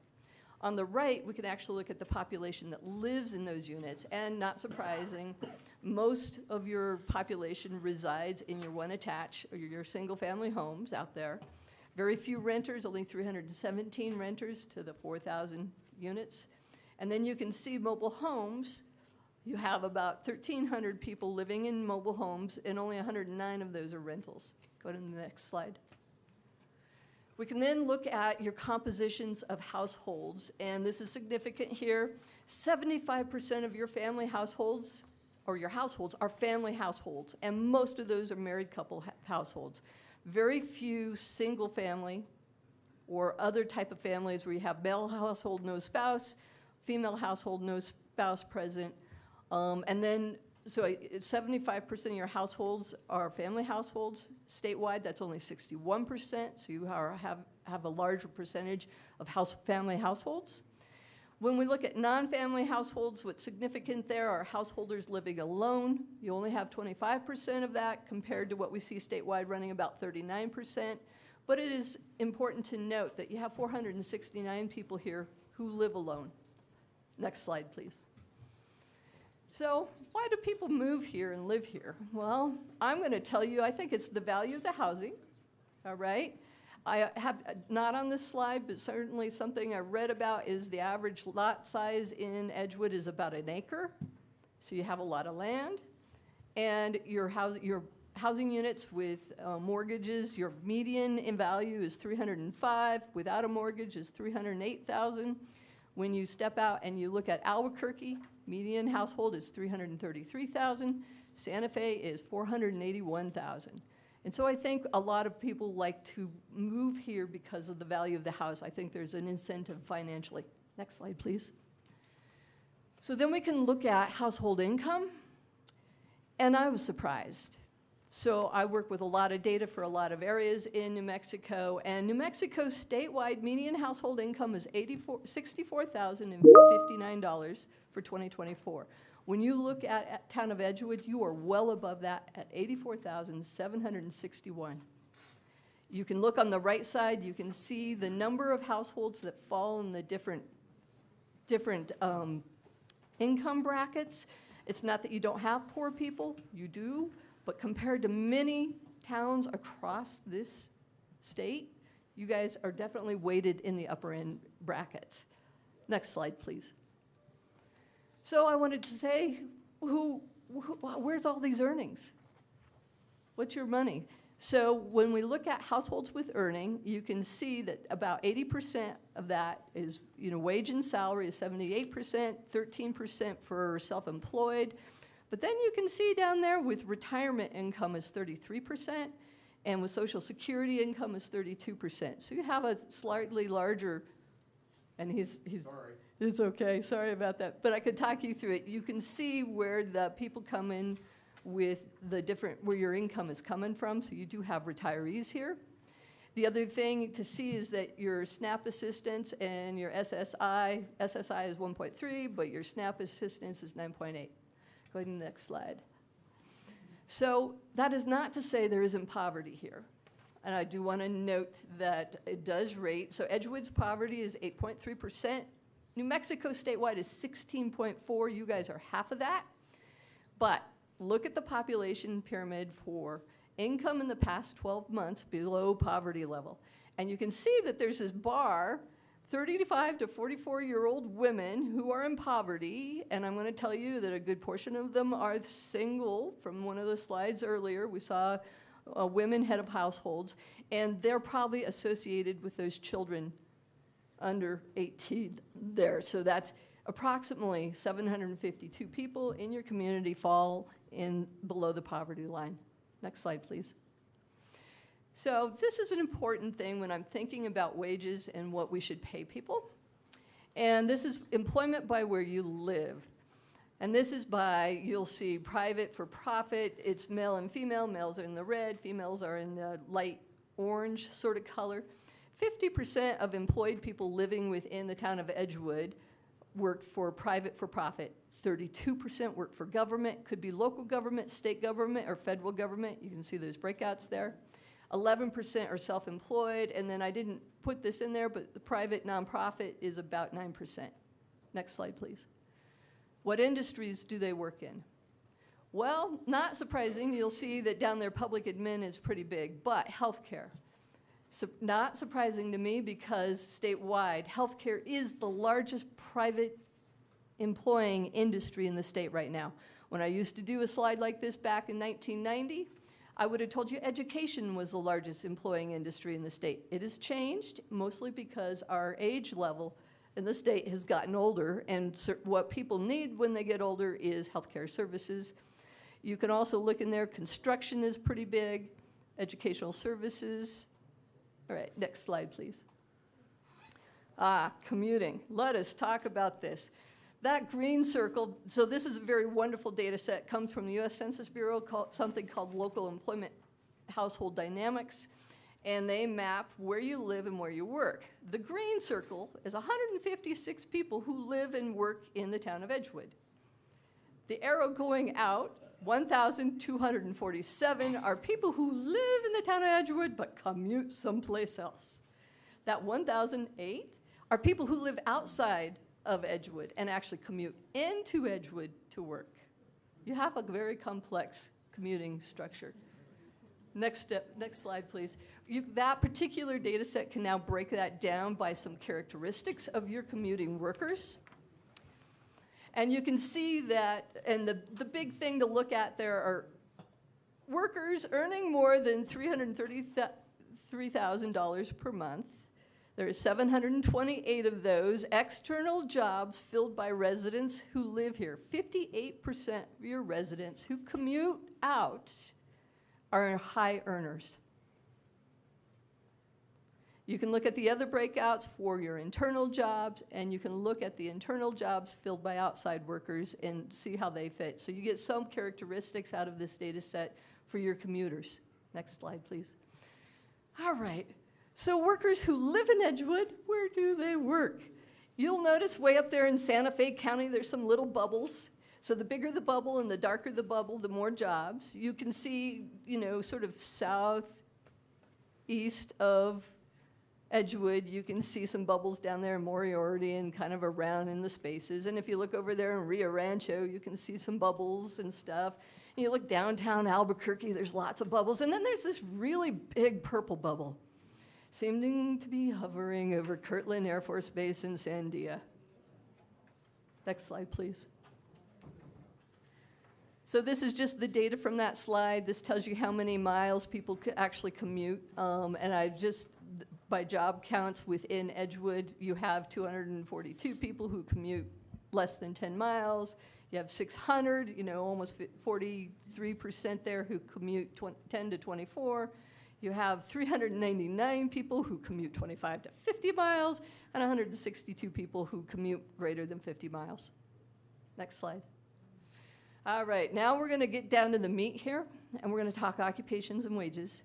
Speaker 16: On the right, we can actually look at the population that lives in those units, and not surprising, most of your population resides in your 1 attached or your single-family homes out there. Very few renters, only 317 renters to the 4,000 units. And then you can see mobile homes. You have about 1,300 people living in mobile homes, and only 109 of those are rentals. Go to the next slide. We can then look at your compositions of households, and this is significant here. 75% of your family households, or your households, are family households, and most of those are married couple households. Very few single family or other type of families where you have male household, no spouse, female household, no spouse present. And then, so 75% of your households are family households. Statewide, that's only 61%, so you have a larger percentage of family households. When we look at non-family households, what's significant there are householders living alone. You only have 25% of that compared to what we see statewide running about 39%. But it is important to note that you have 469 people here who live alone. Next slide, please. So why do people move here and live here? Well, I'm going to tell you, I think it's the value of the housing, all right? I have, not on this slide, but certainly something I read about is the average lot size in Edgewood is about 1 acre. So you have a lot of land, and your housing units with mortgages, your median in value is 305, without a mortgage is 308,000. When you step out and you look at Albuquerque, median household is 333,000. Santa Fe is 481,000. And so I think a lot of people like to move here because of the value of the house. I think there's an incentive financially. Next slide, please. So then we can look at household income, and I was surprised. So I work with a lot of data for a lot of areas in New Mexico, and New Mexico's statewide median household income is $64,059 for 2024. When you look at town of Edgewood, you are well above that at $84,761. You can look on the right side, you can see the number of households that fall in the different income brackets. It's not that you don't have poor people, you do, but compared to many towns across this state, you guys are definitely weighted in the upper end brackets. Next slide, please. So I wanted to say, where's all these earnings? What's your money? So when we look at households with earning, you can see that about 80% of that is, wage and salary is 78%, 13% for self-employed. But then you can see down there with retirement income is 33%, and with Social Security income is 32%. So you have a slightly larger, and he's sorry. It's okay, sorry about that. But I could talk you through it. You can see where the people come in with the different, where your income is coming from, so you do have retirees here. The other thing to see is that your SNAP assistance and your SSI is 1.3, but your SNAP assistance is 9.8. Go ahead to the next slide. So that is not to say there isn't poverty here. And I do want to note that it does rate. So Edgewood's poverty is 8.3%. New Mexico statewide is 16.4. You guys are half of that. But look at the population pyramid for income in the past 12 months below poverty level. And you can see that there's this bar, 35 to 44-year-old women who are in poverty, and I'm going to tell you that a good portion of them are single. From one of the slides earlier, we saw women head of households, and they're probably associated with those children under 18 there. So that's approximately 752 people in your community fall in below the poverty line. Next slide, please. So this is an important thing when I'm thinking about wages and what we should pay people. And this is employment by where you live. And this is by, you'll see private for profit. It's male and female. Males are in the red, females are in the light orange sort of color. 50% of employed people living within the town of Edgewood work for private for profit. 32% work for government, could be local government, state government, or federal government. You can see those breakouts there. 11% are self-employed, and then I didn't put this in there, but the private nonprofit is about 9%. Next slide, please. What industries do they work in? Well, not surprising, you'll see that down there public admin is pretty big, but healthcare. So not surprising to me because statewide, healthcare is the largest private employing industry in the state right now. When I used to do a slide like this back in 1990, I would have told you education was the largest employing industry in the state. It has changed, mostly because our age level in the state has gotten older, and what people need when they get older is healthcare services. You can also look in there, construction is pretty big, educational services. All right, next slide, please. Commuting. Let us talk about this. That green circle, so this is a very wonderful data set, comes from the U.S. Census Bureau, something called Local Employment Household Dynamics, and they map where you live and where you work. The green circle is 156 people who live and work in the town of Edgewood. The arrow going out, 1,247, are people who live in the town of Edgewood but commute someplace else. That 1,008 are people who live outside of Edgewood and actually commute into Edgewood to work. You have a very complex commuting structure. Next slide, please. That particular data set can now break that down by some characteristics of your commuting workers. And you can see that, and the big thing to look at there are workers earning more than $333,000 per month. There are 728 of those external jobs filled by residents who live here. 58% of your residents who commute out are high earners. You can look at the other breakouts for your internal jobs, and you can look at the internal jobs filled by outside workers and see how they fit. So you get some characteristics out of this data set for your commuters. Next slide, please. All right, so workers who live in Edgewood, where do they work? You'll notice way up there in Santa Fe County, there's some little bubbles. So the bigger the bubble and the darker the bubble, the more jobs. You can see, sort of southeast of Edgewood, you can see some bubbles down there in Moriarty and kind of around in the spaces. And if you look over there in Rio Rancho, you can see some bubbles and stuff. And you look downtown Albuquerque, there's lots of bubbles. And then there's this really big purple bubble, seeming to be hovering over Kirtland Air Force Base in Sandia. Next slide, please. So this is just the data from that slide. This tells you how many miles people could actually commute. And I just, by job counts within Edgewood, you have 242 people who commute less than 10 miles. You have 600, almost 43% there who commute 10 to 24. You have 399 people who commute 25 to 50 miles, and 162 people who commute greater than 50 miles. Next slide. All right, now we're going to get down to the meat here, and we're going to talk occupations and wages.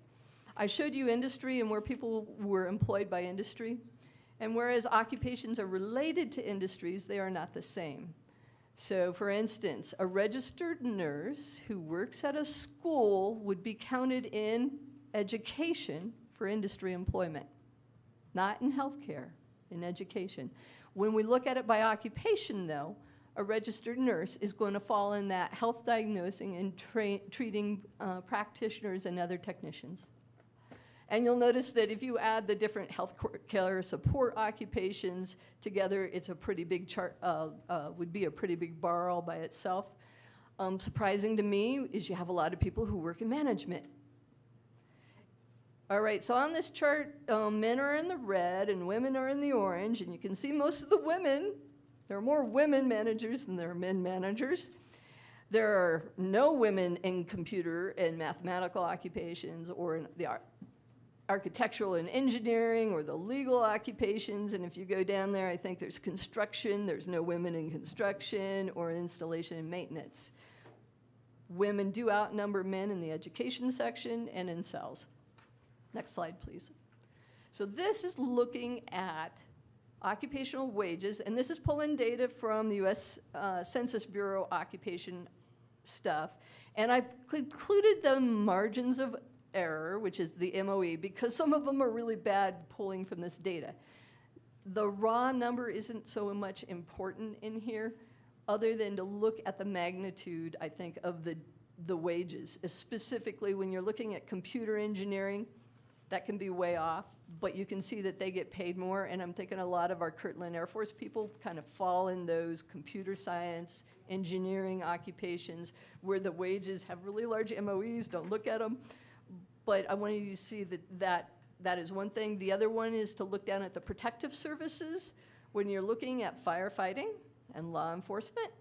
Speaker 16: I showed you industry and where people were employed by industry. And whereas occupations are related to industries, they are not the same. So for instance, a registered nurse who works at a school would be counted in education for industry employment, not in healthcare, in education. When we look at it by occupation, though, a registered nurse is going to fall in that health diagnosing and treating practitioners and other technicians. And you'll notice that if you add the different health care support occupations together, it's a pretty big chart, would be a pretty big bar all by itself. Surprising to me is you have a lot of people who work in management. All right, so on this chart, men are in the red and women are in the orange, and you can see most of the women, there are more women managers than there are men managers. There are no women in computer and mathematical occupations or in the architectural and engineering or the legal occupations. And if you go down there, I think there's construction. There's no women in construction or installation and maintenance. Women do outnumber men in the education section and in sales. Next slide, please. So this is looking at occupational wages, and this is pulling data from the U.S. Census Bureau occupation stuff. And I've included the margins of error, which is the MOE, because some of them are really bad pulling from this data. The raw number isn't so much important in here, other than to look at the magnitude, I think, of the wages. Specifically, when you're looking at computer engineering, that can be way off, but you can see that they get paid more, and I'm thinking a lot of our Kirtland Air Force people kind of fall in those computer science, engineering occupations where the wages have really large MOEs, don't look at them. But I wanted you to see that is one thing. The other one is to look down at the protective services when you're looking at firefighting and law enforcement,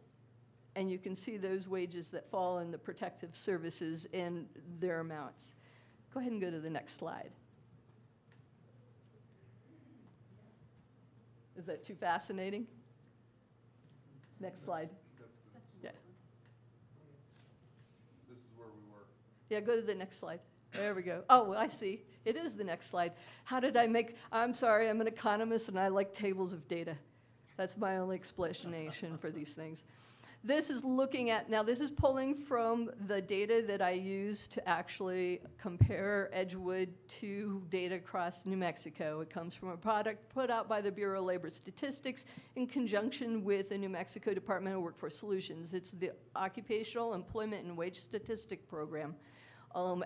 Speaker 16: and you can see those wages that fall in the protective services and their amounts. Go ahead and go to the next slide. Is that too fascinating? Next slide. Yeah.
Speaker 10: This is where we were.
Speaker 16: Yeah, go to the next slide. There we go. Oh, I see. It is the next slide. How did I make, I'm sorry, I'm an economist and I like tables of data. That's my only explanation for these things. This is looking at, now this is pulling from the data that I use to actually compare Edgewood to data across New Mexico. It comes from a product put out by the Bureau of Labor Statistics in conjunction with the New Mexico Department of Workforce Solutions. It's the Occupational Employment and Wage Statistic Program.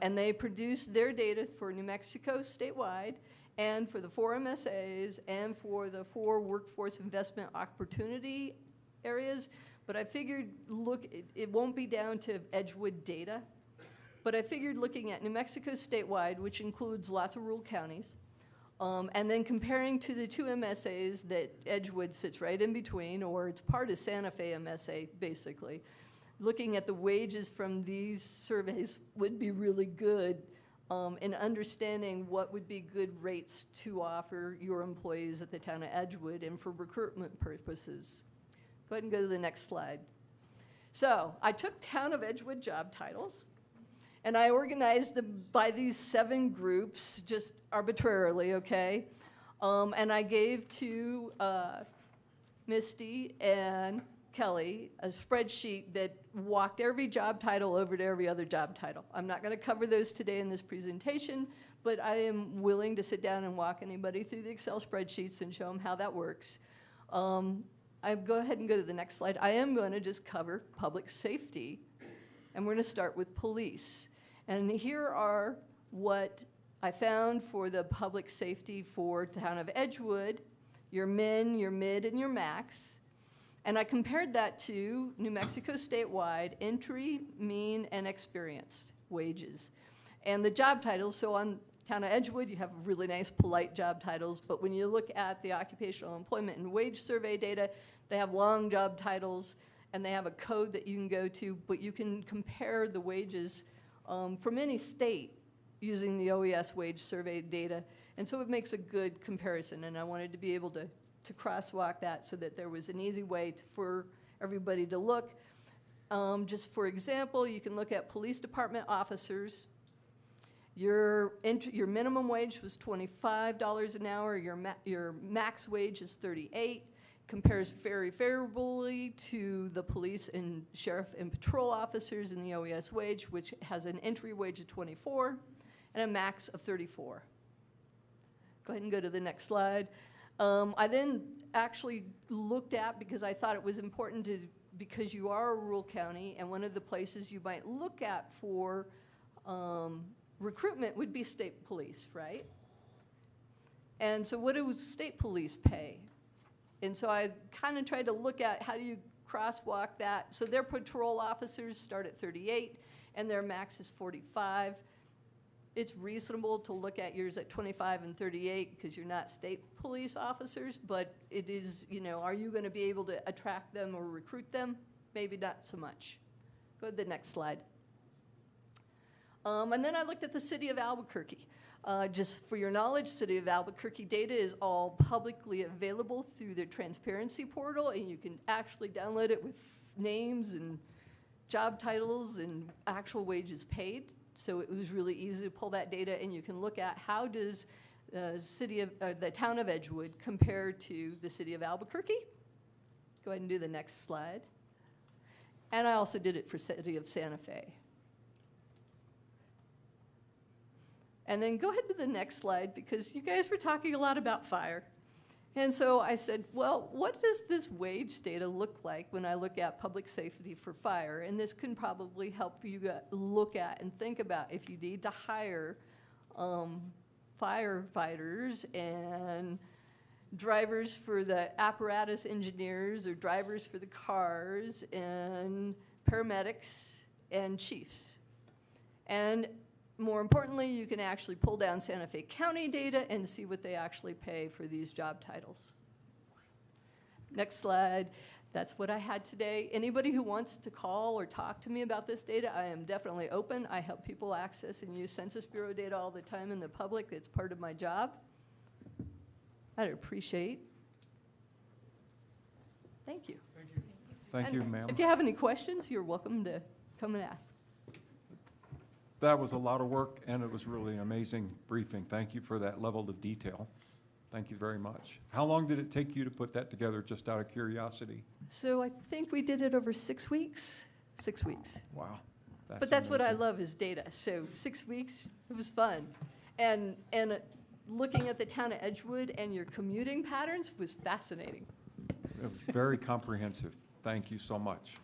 Speaker 16: And they produce their data for New Mexico statewide and for the 4 MSAs and for the 4 workforce investment opportunity areas. But I figured, look, it won't be down to Edgewood data. But I figured looking at New Mexico statewide, which includes lots of rural counties, and then comparing to the two MSAs that Edgewood sits right in between, or it's part of Santa Fe MSA, basically. Looking at the wages from these surveys would be really good in understanding what would be good rates to offer your employees at the town of Edgewood and for recruitment purposes. Go ahead and go to the next slide. So I took town of Edgewood job titles, and I organized them by these 7 groups, just arbitrarily, okay? And I gave to Misty and Kelly a spreadsheet that walked every job title over to every other job title. I'm not going to cover those today in this presentation, but I am willing to sit down and walk anybody through the Excel spreadsheets and show them how that works. I go ahead and go to the next slide. I am going to just cover public safety, and we're going to start with police. And here are what I found for the public safety for the town of Edgewood, your min, your mid, and your max. And I compared that to New Mexico statewide entry, mean, and experienced wages. And the job titles, so on town of Edgewood, you have really nice, polite job titles, but when you look at the occupational employment and wage survey data, they have long job titles, and they have a code that you can go to, but you can compare the wages from any state using the OES wage survey data. And so it makes a good comparison, and I wanted to be able to crosswalk that so that there was an easy way for everybody to look. Just for example, you can look at police department officers. Your minimum wage was $25 an hour. Your max wage is $38. Compares very favorably to the police and sheriff and patrol officers in the OES wage, which has an entry wage of $24 and a max of $34. Go ahead and go to the next slide. I then actually looked at, because I thought it was important to, because you are a rural county, and one of the places you might look at for recruitment would be state police, right? And so what do state police pay? And so I kind of tried to look at how do you crosswalk that. So their patrol officers start at 38, and their max is 45. It's reasonable to look at yours at 25 and 38 because you're not state police officers, but it is, you know, are you going to be able to attract them or recruit them? Maybe not so much. Go to the next slide. And then I looked at the city of Albuquerque. Just for your knowledge, City of Albuquerque data is all publicly available through their transparency portal, and you can actually download it with names and job titles and actual wages paid. So it was really easy to pull that data, and you can look at how does the town of Edgewood compare to the city of Albuquerque. Go ahead and do the next slide. And I also did it for city of Santa Fe. And then go ahead to the next slide, because you guys were talking a lot about fire. And so I said, well, what does this wage data look like when I look at public safety for fire? And this can probably help you look at and think about if you need to hire firefighters and drivers for the apparatus engineers or drivers for the cars and paramedics and chiefs. And more importantly, you can actually pull down Santa Fe County data and see what they actually pay for these job titles. Next slide. That's what I had today. Anybody who wants to call or talk to me about this data, I am definitely open. I help people access and use Census Bureau data all the time in the public. It's part of my job. I'd appreciate. Thank you.
Speaker 12: Thank you.
Speaker 1: Thank you, ma'am.
Speaker 16: If you have any questions, you're welcome to come and ask.
Speaker 1: That was a lot of work, and it was really an amazing briefing. Thank you for that level of detail. Thank you very much. How long did it take you to put that together, just out of curiosity?
Speaker 16: So I think we did it over 6 weeks. 6 weeks.
Speaker 1: Wow.
Speaker 16: But that's what I love is data. So 6 weeks, it was fun. And looking at the town of Edgewood and your commuting patterns was fascinating.
Speaker 1: Very comprehensive. Thank you so much.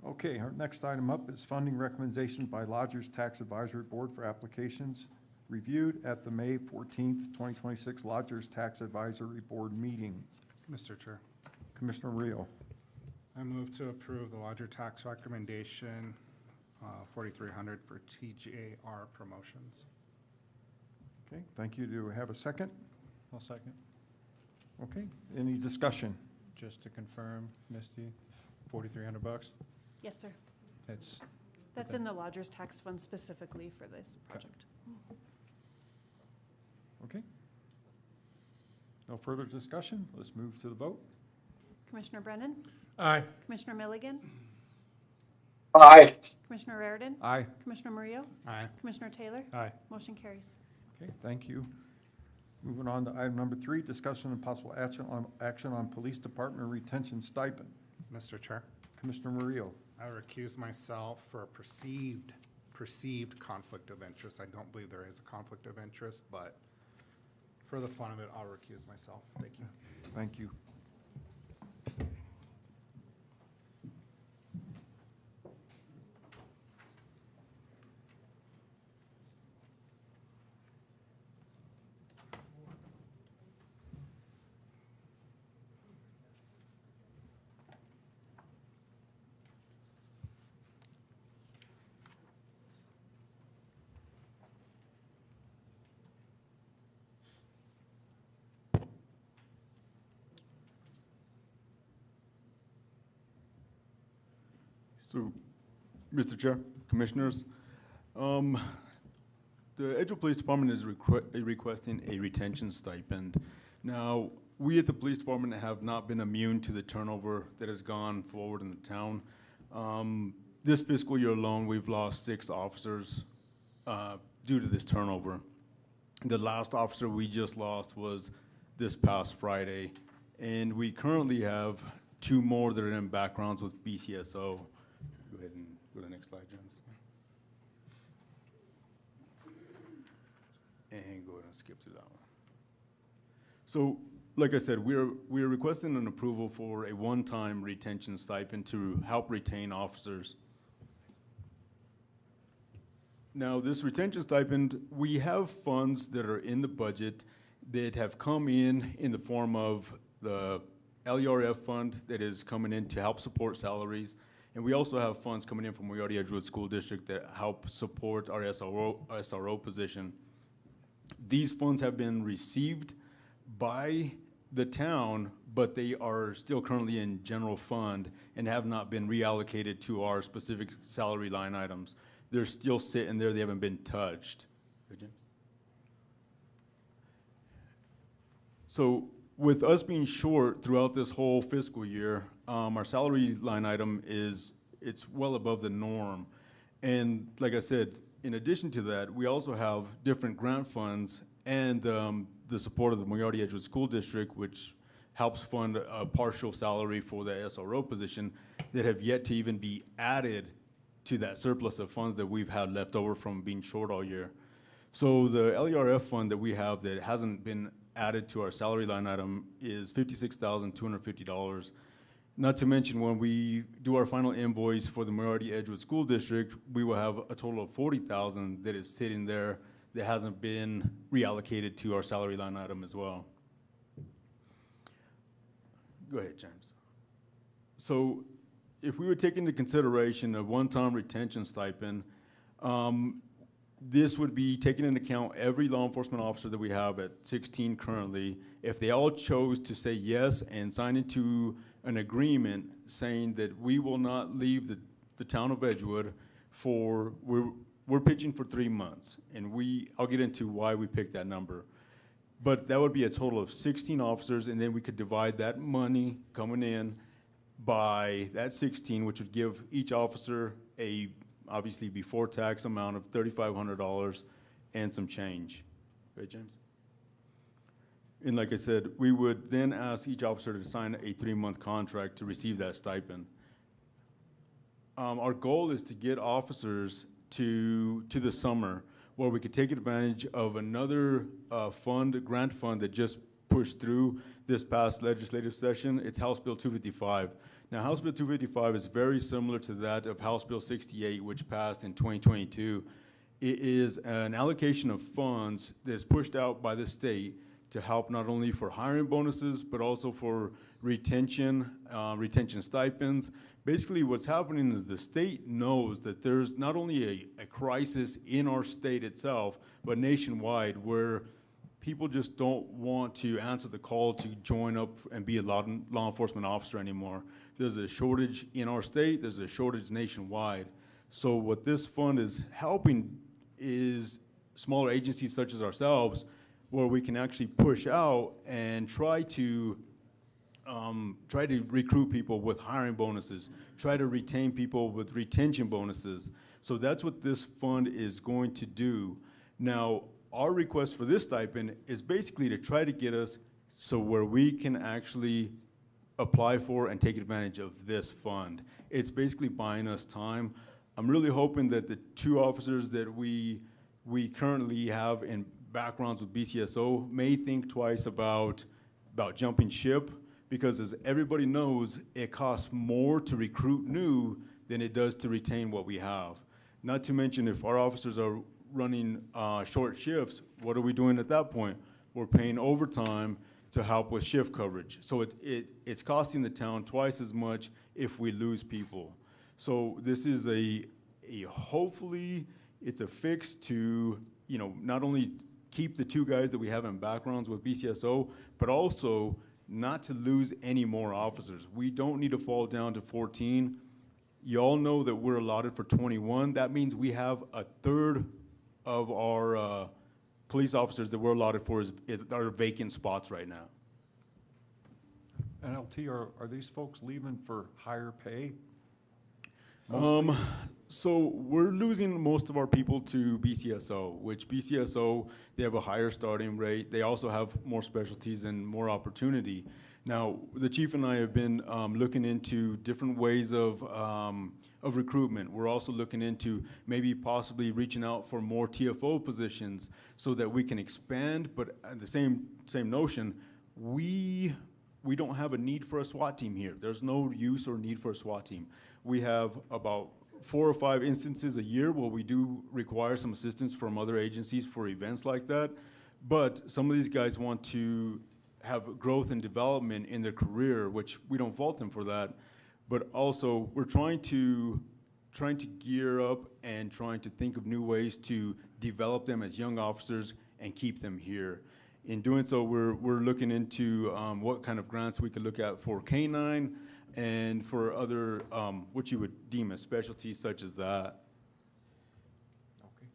Speaker 1: Okay, our next item up is funding recommendation by Lodgers Tax Advisory Board for applications reviewed at the May 14th, 2026 Lodgers Tax Advisory Board meeting.
Speaker 3: Mr. Chair,
Speaker 1: Commissioner Rio.
Speaker 3: I move to approve the lodger tax recommendation, 4,300 for TJR promotions.
Speaker 1: Okay, thank you. Do we have a second?
Speaker 6: I'll second.
Speaker 1: Okay, any discussion?
Speaker 6: Just to confirm, Misty, $4,300?
Speaker 2: Yes, sir.
Speaker 6: It's,
Speaker 2: That's in the lodger's tax fund specifically for this project.
Speaker 1: Okay. No further discussion. Let's move to the vote.
Speaker 2: Commissioner Brennan?
Speaker 6: Aye.
Speaker 2: Commissioner Milligan?
Speaker 14: Aye.
Speaker 2: Commissioner Raridan?
Speaker 1: Aye.
Speaker 2: Commissioner Murillo?
Speaker 3: Aye.
Speaker 2: Commissioner Taylor?
Speaker 6: Aye.
Speaker 2: Motion carries.
Speaker 1: Okay, thank you. Moving on to item number 3, discussion and possible action on police department retention stipend.
Speaker 3: Mr. Chair,
Speaker 1: Commissioner Murillo.
Speaker 3: I recuse myself for a perceived conflict of interest. I don't believe there is a conflict of interest, but for the fun of it, I'll recuse myself. Thank you.
Speaker 1: Thank you.
Speaker 17: So, Mr. Chair, Commissioners, the Edgewood Police Department is requesting a retention stipend. Now, we at the police department have not been immune to the turnover that has gone forward in the town. This fiscal year alone, we've lost 6 officers due to this turnover. The last officer we just lost was this past Friday, and we currently have 2 more that are in backgrounds with BCSO. Go ahead and go to the next slide, James. And go ahead and skip through that one. So, like I said, we're requesting an approval for a one-time retention stipend to help retain officers. Now, this retention stipend, we have funds that are in the budget that have come in the form of the LERF fund that is coming in to help support salaries. And we also have funds coming in from Moriarty Edgewood School District that help support our SRO position. These funds have been received by the town, but they are still currently in general fund and have not been reallocated to our specific salary line items. They're still sitting there, they haven't been touched. So with us being short throughout this whole fiscal year, our salary line item it's well above the norm. And like I said, in addition to that, we also have different grant funds and the support of the Moriarty Edgewood School District, which helps fund a partial salary for the SRO position that have yet to even be added to that surplus of funds that we've had left over from being short all year. So the LERF fund that we have that hasn't been added to our salary line item is $56,250. Not to mention, when we do our final invoice for the Moriarty Edgewood School District, we will have a total of $40,000 that is sitting there that hasn't been reallocated to our salary line item as well. Go ahead, James. So if we would take into consideration a one-time retention stipend, this would be taking into account every law enforcement officer that we have at 16 currently. If they all chose to say yes and sign into an agreement saying that we will not leave the town of Edgewood for, we're pitching for 3 months, and I'll get into why we picked that number. But that would be a total of 16 officers, and then we could divide that money coming in by that 16, which would give each officer a, obviously before tax amount of $3,500 and some change. Right, James? And like I said, we would then ask each officer to sign a 3-month contract to receive that stipend. Our goal is to get officers to the summer where we could take advantage of another grant fund that just pushed through this past legislative session. It's House Bill 255. Now, House Bill 255 is very similar to that of House Bill 68, which passed in 2022. It is an allocation of funds that's pushed out by the state to help not only for hiring bonuses, but also for retention, retention stipends. Basically, what's happening is the state knows that there's not only a crisis in our state itself, but nationwide, where people just don't want to answer the call to join up and be a law enforcement officer anymore. There's a shortage in our state, there's a shortage nationwide. So what this fund is helping is smaller agencies such as ourselves, where we can actually push out and try to recruit people with hiring bonuses, try to retain people with retention bonuses. So that's what this fund is going to do. Now, our request for this stipend is basically to try to get us so where we can actually apply for and take advantage of this fund. It's basically buying us time. I'm really hoping that the 2 officers that we currently have in backgrounds with BCSO may think twice about jumping ship, because as everybody knows, it costs more to recruit new than it does to retain what we have. Not to mention, if our officers are running short shifts, what are we doing at that point? We're paying overtime to help with shift coverage. So it's costing the town twice as much if we lose people. So this is hopefully it's a fix to, not only keep the 2 guys that we have in backgrounds with BCSO, but also not to lose any more officers. We don't need to fall down to 14. You all know that we're allotted for 21. That means we have a third of our police officers that we're allotted for are vacant spots right now.
Speaker 1: And LT, are these folks leaving for higher pay?
Speaker 17: So we're losing most of our people to BCSO, which BCSO, they have a higher starting rate. They also have more specialties and more opportunity. Now, the chief and I have been looking into different ways of recruitment. We're also looking into maybe possibly reaching out for more TFO positions so that we can expand, but at the same notion, we don't have a need for a SWAT team here. There's no use or need for a SWAT team. We have about 4 or 5 instances a year where we do require some assistance from other agencies for events like that, but some of these guys want to have growth and development in their career, which we don't fault them for that, but also we're trying to gear up and trying to think of new ways to develop them as young officers and keep them here. In doing so, we're looking into what kind of grants we could look at for K-9 and for other, what you would deem as specialties such as that.
Speaker 1: Okay.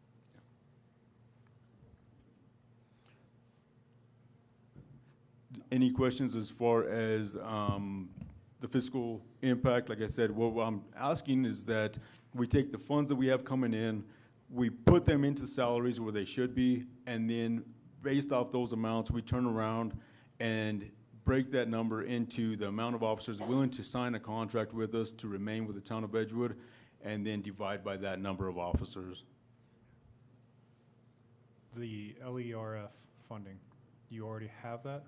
Speaker 17: Any questions as far as the fiscal impact? Like I said, what I'm asking is that we take the funds that we have coming in, we put them into salaries where they should be, and then based off those amounts, we turn around and break that number into the amount of officers willing to sign a contract with us to remain with the town of Edgewood, and then divide by that number of officers.
Speaker 6: The LERF funding, you already have that?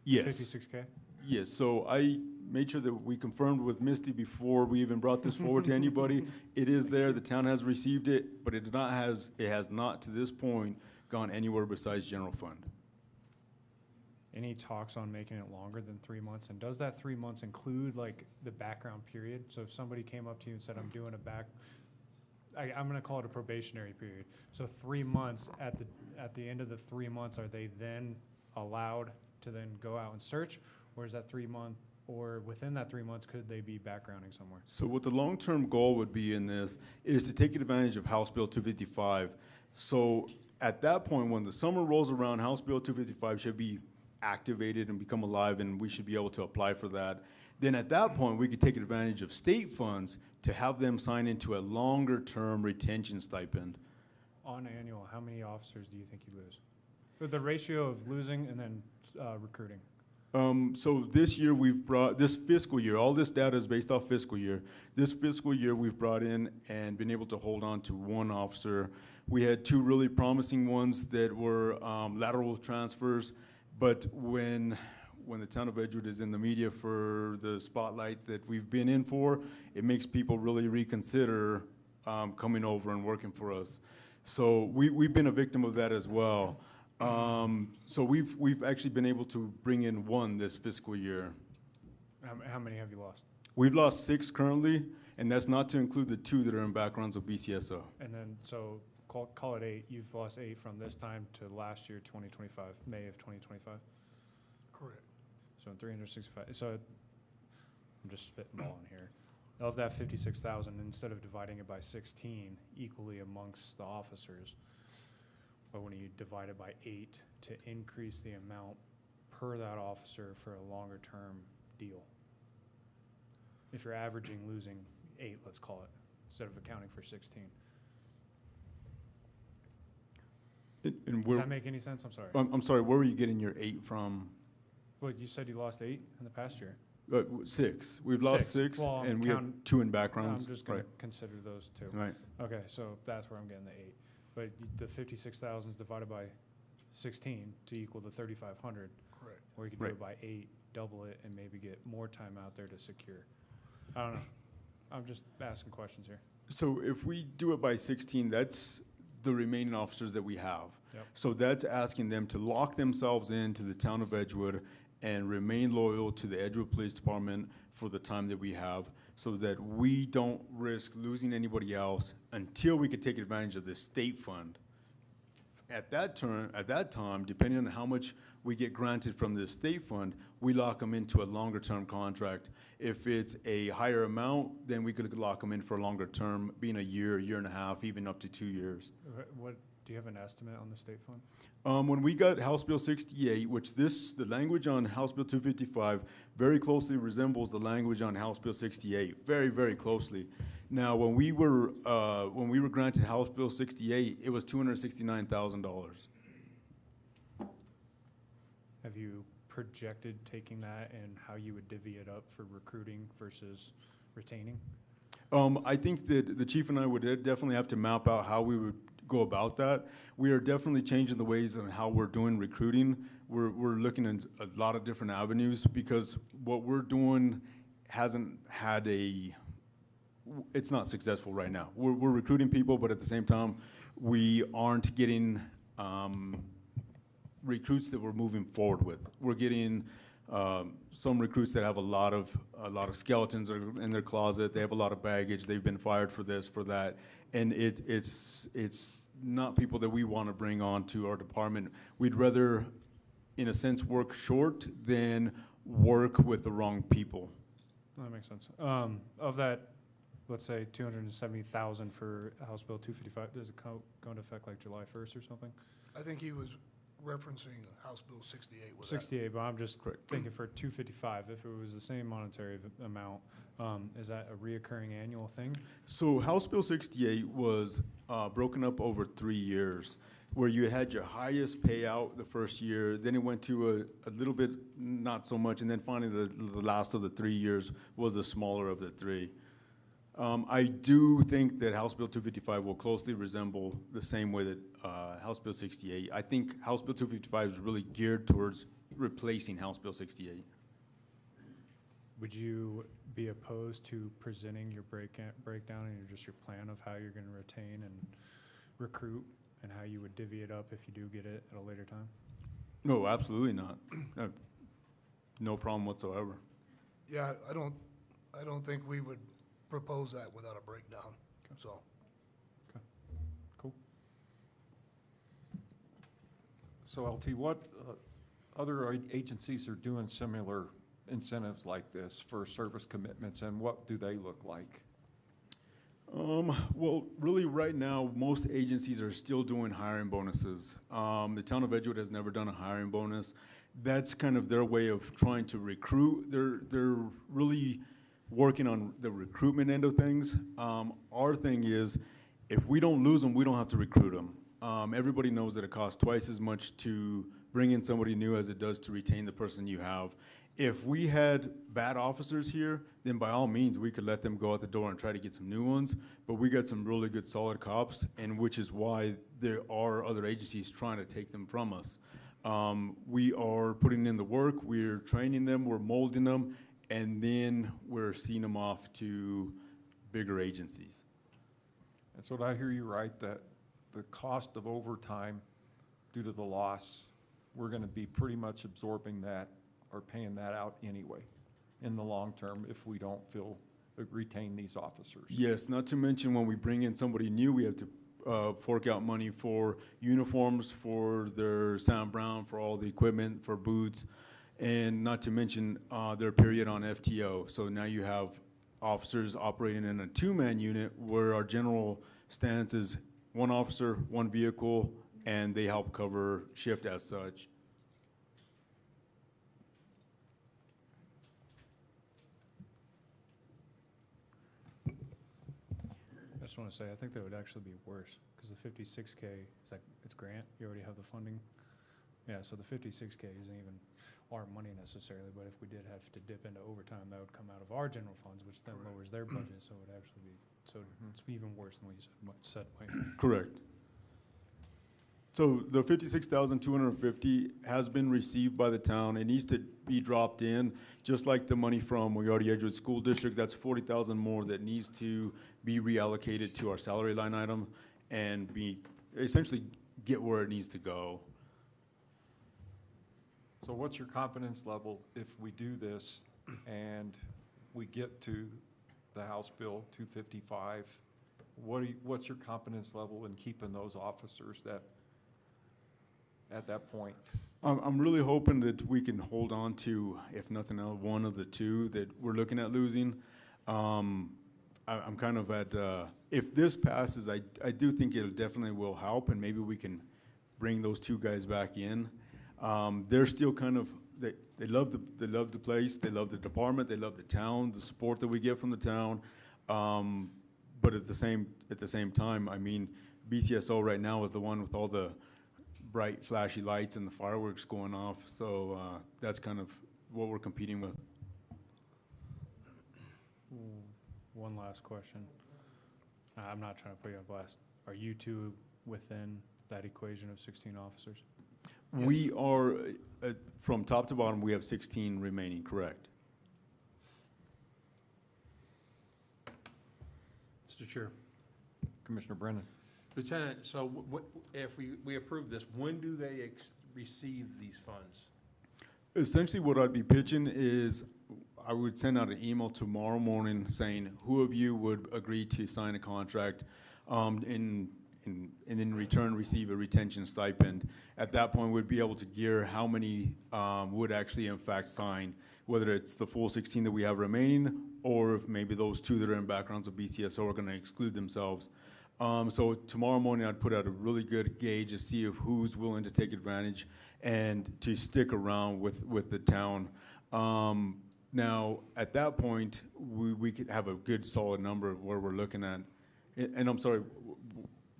Speaker 17: Yes.
Speaker 6: 56K?
Speaker 17: Yes, so I made sure that we confirmed with Misty before we even brought this forward to anybody. It is there, the town has received it, but it has not to this point gone anywhere besides general fund.
Speaker 6: Any talks on making it longer than 3 months? And does that 3 months include like the background period? So if somebody came up to you and said, I'm doing I'm gonna call it a probationary period. So 3 months, at the end of the 3 months, are they then allowed to then go out and search? Or is that 3 month, or within that 3 months, could they be backgrounding somewhere?
Speaker 17: So what the long-term goal would be in this is to take advantage of House Bill 255. So at that point, when the summer rolls around, House Bill 255 should be activated and become alive, and we should be able to apply for that. Then at that point, we could take advantage of state funds to have them sign into a longer-term retention stipend.
Speaker 6: On annual, how many officers do you think you lose? The ratio of losing and then recruiting.
Speaker 17: So this year this fiscal year, all this data is based off fiscal year. This fiscal year we've brought in and been able to hold on to 1 officer. We had 2 really promising ones that were lateral transfers, but when when the town of Edgewood is in the media for the spotlight that we've been in for, it makes people really reconsider coming over and working for us. So we've been a victim of that as well. So we've actually been able to bring in one this fiscal year.
Speaker 6: How many have you lost?
Speaker 17: We've lost 6 currently, and that's not to include the 2 that are in backgrounds with BCSO.
Speaker 6: And then, so call it 8. You've lost 8 from this time to last year, 2025, May of 2025?
Speaker 12: Correct.
Speaker 6: So in 365, so I'm just spitballing here. Of that 56,000, instead of dividing it by 16 equally amongst the officers, but when you divide it by 8 to increase the amount per that officer for a longer term deal? If you're averaging losing 8, let's call it, instead of accounting for 16. Does that make any sense? I'm sorry.
Speaker 17: I'm sorry, where were you getting your 8 from?
Speaker 6: Well, you said you lost 8 in the past year.
Speaker 17: 6. We've lost 6,
Speaker 6: Well,
Speaker 17: and we have 2 in backgrounds.
Speaker 6: I'm just going to
Speaker 17: Right.
Speaker 6: consider those 2.
Speaker 17: Right.
Speaker 6: Okay, so that's where I'm getting the 8. But the 56,000 is divided by 16 to equal the 3,500.
Speaker 12: Correct.
Speaker 6: Or you could do it by 8, double it, and maybe get more time out there to secure. I don't know. I'm just asking questions here.
Speaker 17: So if we do it by 16, that's the remaining officers that we have.
Speaker 6: Yep.
Speaker 17: So that's asking them to lock themselves into the town of Edgewood and remain loyal to the Edgewood Police Department for the time that we have, so that we don't risk losing anybody else until we could take advantage of this state fund. At that time, depending on how much we get granted from the state fund, we lock them into a longer term contract. If it's a higher amount, then we could lock them in for a longer term, being a year, year and a half, even up to 2 years.
Speaker 6: What, do you have an estimate on the state fund?
Speaker 17: When we got House Bill 68, which the language on House Bill 255 very closely resembles the language on House Bill 68, very, very closely. Now, when we were granted House Bill 68, it was $269,000.
Speaker 6: Have you projected taking that and how you would divvy it up for recruiting versus retaining?
Speaker 17: I think that the chief and I would definitely have to map out how we would go about that. We are definitely changing the ways on how we're doing recruiting. We're looking at a lot of different avenues, because what we're doing hasn't had it's not successful right now. We're recruiting people, but at the same time, we aren't getting recruits that we're moving forward with. We're getting some recruits that have a lot of skeletons in their closet. They have a lot of baggage. They've been fired for this, for that, and it's not people that we want to bring on to our department. We'd rather, in a sense, work short than work with the wrong people.
Speaker 6: That makes sense. Of that, let's say 270,000 for House Bill 255, does it go into effect like July 1st or something?
Speaker 12: I think he was referencing House Bill 68. Was
Speaker 6: 68, but I'm just thinking for 255, if it was the same monetary amount, is that a reoccurring annual thing?
Speaker 17: So House Bill 68 was broken up over 3 years, where you had your highest payout the first year, then it went to a little bit not so much, and then finally the last of the 3 years was the smaller of the 3. I do think that House Bill 255 will closely resemble the same way that House Bill 68. I think House Bill 255 is really geared towards replacing House Bill 68.
Speaker 6: Would you be opposed to presenting your breakdown and just your plan of how you're going to retain and recruit, and how you would divvy it up if you do get it at a later time?
Speaker 17: No, absolutely not. No problem whatsoever.
Speaker 12: Yeah, I don't think we would propose that without a breakdown, so.
Speaker 6: Cool.
Speaker 1: So LT, what other agencies are doing similar incentives like this for service commitments, and what do they look like?
Speaker 17: Well, really right now, most agencies are still doing hiring bonuses. The town of Edgewood has never done a hiring bonus. That's kind of their way of trying to recruit. They're really working on the recruitment end of things. Our thing is, if we don't lose them, we don't have to recruit them. Everybody knows that it costs twice as much to bring in somebody new as it does to retain the person you have. If we had bad officers here, then by all means, we could let them go out the door and try to get some new ones. But we got some really good, solid cops, and which is why there are other agencies trying to take them from us. We are putting in the work, we're training them, we're molding them, and then we're seeing them off to bigger agencies.
Speaker 1: And so did I hear you right, that the cost of overtime due to the loss, we're gonna be pretty much absorbing that or paying that out anyway in the long term if we don't retain these officers?
Speaker 17: Yes, not to mention when we bring in somebody new, we have to fork out money for uniforms, for their Sam Brown, for all the equipment, for boots, and not to mention their period on FTO. So now you have officers operating in a two-man unit where our general stance is one officer, one vehicle, and they help cover shift as such.
Speaker 6: I just want to say, I think that would actually be worse, because the 56K, it's grant, you already have the funding. Yeah, so the 56K isn't even our money necessarily, but if we did have to dip into overtime, that would come out of our general funds, which then lowers their budget, so it would actually be, so it's even worse than what you said, Mike.
Speaker 17: Correct. So the 56,250 has been received by the town. It needs to be dropped in, just like the money from Moriarty Edgewood School District. That's 40,000 more that needs to be reallocated to our salary line item and be essentially get where it needs to go.
Speaker 1: So what's your confidence level if we do this and we get to the House Bill 255? What's your confidence level in keeping those officers that at that point?
Speaker 17: I'm really hoping that we can hold on to, if nothing else, one of the two that we're looking at losing. I'm kind of at, if this passes, I do think it definitely will help, and maybe we can bring those two guys back in. They're still kind of, they love the place, they love the department, they love the town, the support that we get from the town. But at the same time, I mean, BCSO right now is the one with all the bright flashy lights and the fireworks going off, so that's kind of what we're competing with.
Speaker 6: One last question. I'm not trying to put you on blast. Are you two within that equation of 16 officers?
Speaker 17: We are, from top to bottom, we have 16 remaining, correct?
Speaker 5: Mr. Chair.
Speaker 1: Commissioner Brennan.
Speaker 5: Lieutenant, so if we approve this, when do they receive these funds?
Speaker 17: Essentially, what I'd be pitching is I would send out an email tomorrow morning saying who of you would agree to sign a contract and in return receive a retention stipend. At that point, we'd be able to gear how many would actually in fact sign, whether it's the full 16 that we have remaining or if maybe those two that are in backgrounds of BCSO are going to exclude themselves. So tomorrow morning, I'd put out a really good gauge to see if who's willing to take advantage and to stick around with the town. Now, at that point, we could have a good solid number of where we're looking at. And I'm sorry,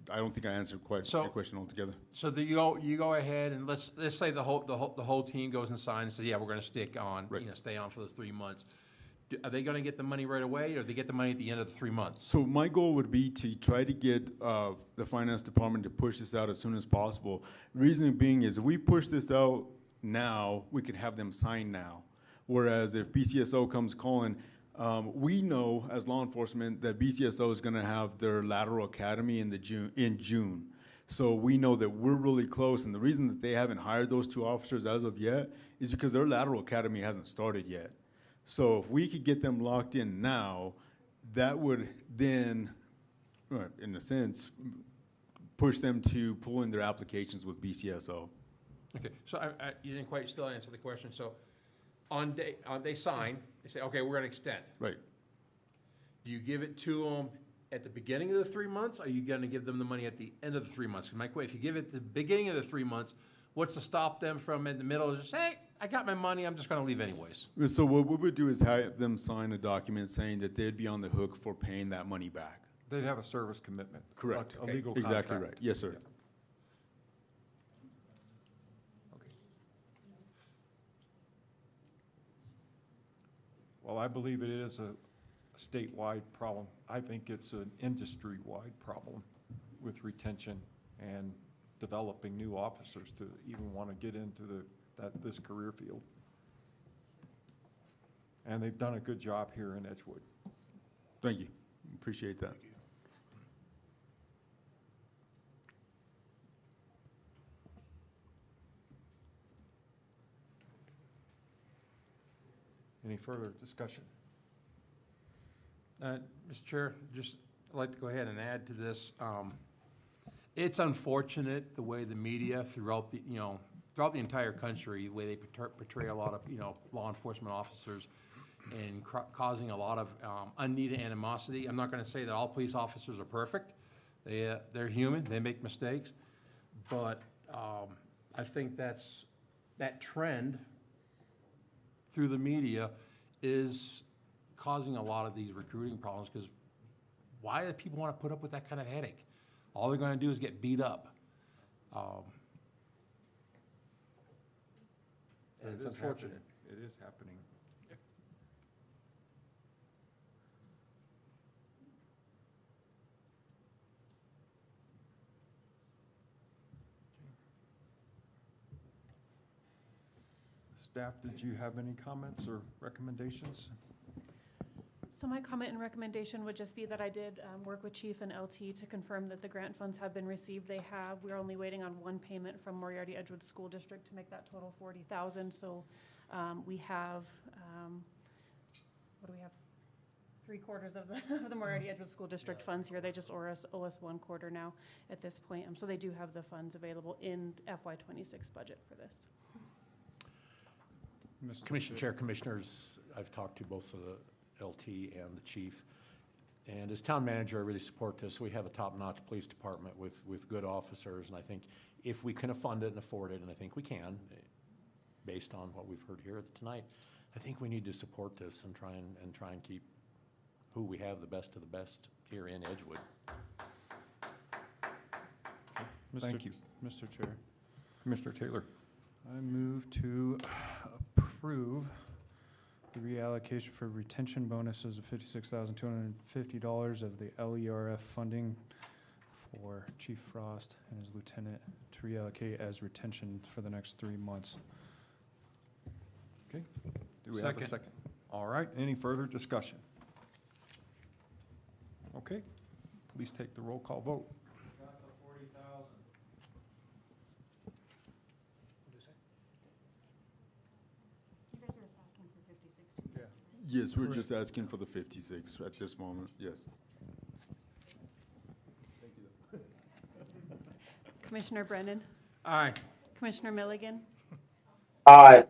Speaker 17: I don't think I answered quite your question altogether.
Speaker 5: So you go ahead and let's say the whole team goes and signs and says, yeah, we're going to stick on, stay on for those 3 months. Are they going to get the money right away, or do they get the money at the end of the 3 months?
Speaker 17: So my goal would be to try to get the finance department to push this out as soon as possible. Reason being is if we push this out now, we could have them sign now. Whereas if BCSO comes calling, we know as law enforcement that BCSO is going to have their lateral academy in June. So we know that we're really close, and the reason that they haven't hired those two officers as of yet is because their lateral academy hasn't started yet. So if we could get them locked in now, that would then, in a sense, push them to pull in their applications with BCSO.
Speaker 5: Okay, so you didn't quite still answer the question. So they sign, they say, okay, we're going to extend.
Speaker 17: Right.
Speaker 5: Do you give it to them at the beginning of the 3 months, or are you going to give them the money at the end of the 3 months? Because if you give it at the beginning of the 3 months, what's to stop them from in the middle just say, hey, I got my money, I'm just going to leave anyways?
Speaker 17: So what we would do is have them sign a document saying that they'd be on the hook for paying that money back.
Speaker 1: They'd have a service commitment.
Speaker 17: Correct.
Speaker 1: A legal contract.
Speaker 17: Exactly right. Yes, sir.
Speaker 1: Yeah. Okay. Well, I believe it is a statewide problem. I think it's an industry-wide problem with retention and developing new officers to even want to get into this career field. And they've done a good job here in Edgewood.
Speaker 17: Thank you. Appreciate that.
Speaker 1: Any further discussion?
Speaker 5: Mr. Chair, just I'd like to go ahead and add to this. It's unfortunate the way the media throughout the, throughout the entire country, the way they portray a lot of, law enforcement officers and causing a lot of unneeded animosity. I'm not going to say that all police officers are perfect. They're human. They make mistakes. But I think that trend through the media is causing a lot of these recruiting problems, because why do people want to put up with that kind of headache? All they're going to do is get beat up. And it's unfortunate.
Speaker 1: It is happening. Staff, did you have any comments or recommendations?
Speaker 2: So my comment and recommendation would just be that I did work with Chief and LT to confirm that the grant funds have been received. They have. We're only waiting on one payment from Moriarty Edgewood School District to make that total $40,000. So we have, what do we have? 3/4 of the Moriarty Edgewood School District funds here. They just owe us 1/4 now at this point. So they do have the funds available in FY26 budget for this.
Speaker 15: Commission Chair, Commissioners, I've talked to both of the LT and the chief. And as town manager, I really support this. We have a top-notch police department with good officers, and I think if we can fund it and afford it, and I think we can, based on what we've heard here tonight, I think we need to support this and try and keep who we have the best of the best here in Edgewood.
Speaker 1: Thank you.
Speaker 6: Mr. Chair,
Speaker 1: Commissioner Taylor.
Speaker 6: I move to approve the reallocation for retention bonuses of $56,250 of the LERF funding for Chief Frost and his lieutenant to reallocate as retention for the next 3 months.
Speaker 1: Okay. Do we have a second? All right. Any further discussion? Okay. Please take the roll call vote.
Speaker 5: Got the 40,000.
Speaker 2: You guys are just asking for 56 too.
Speaker 17: Yes, we're just asking for the 56 at this moment, yes.
Speaker 2: Commissioner Brennan?
Speaker 5: Aye.
Speaker 2: Commissioner Milligan?
Speaker 14: Aye.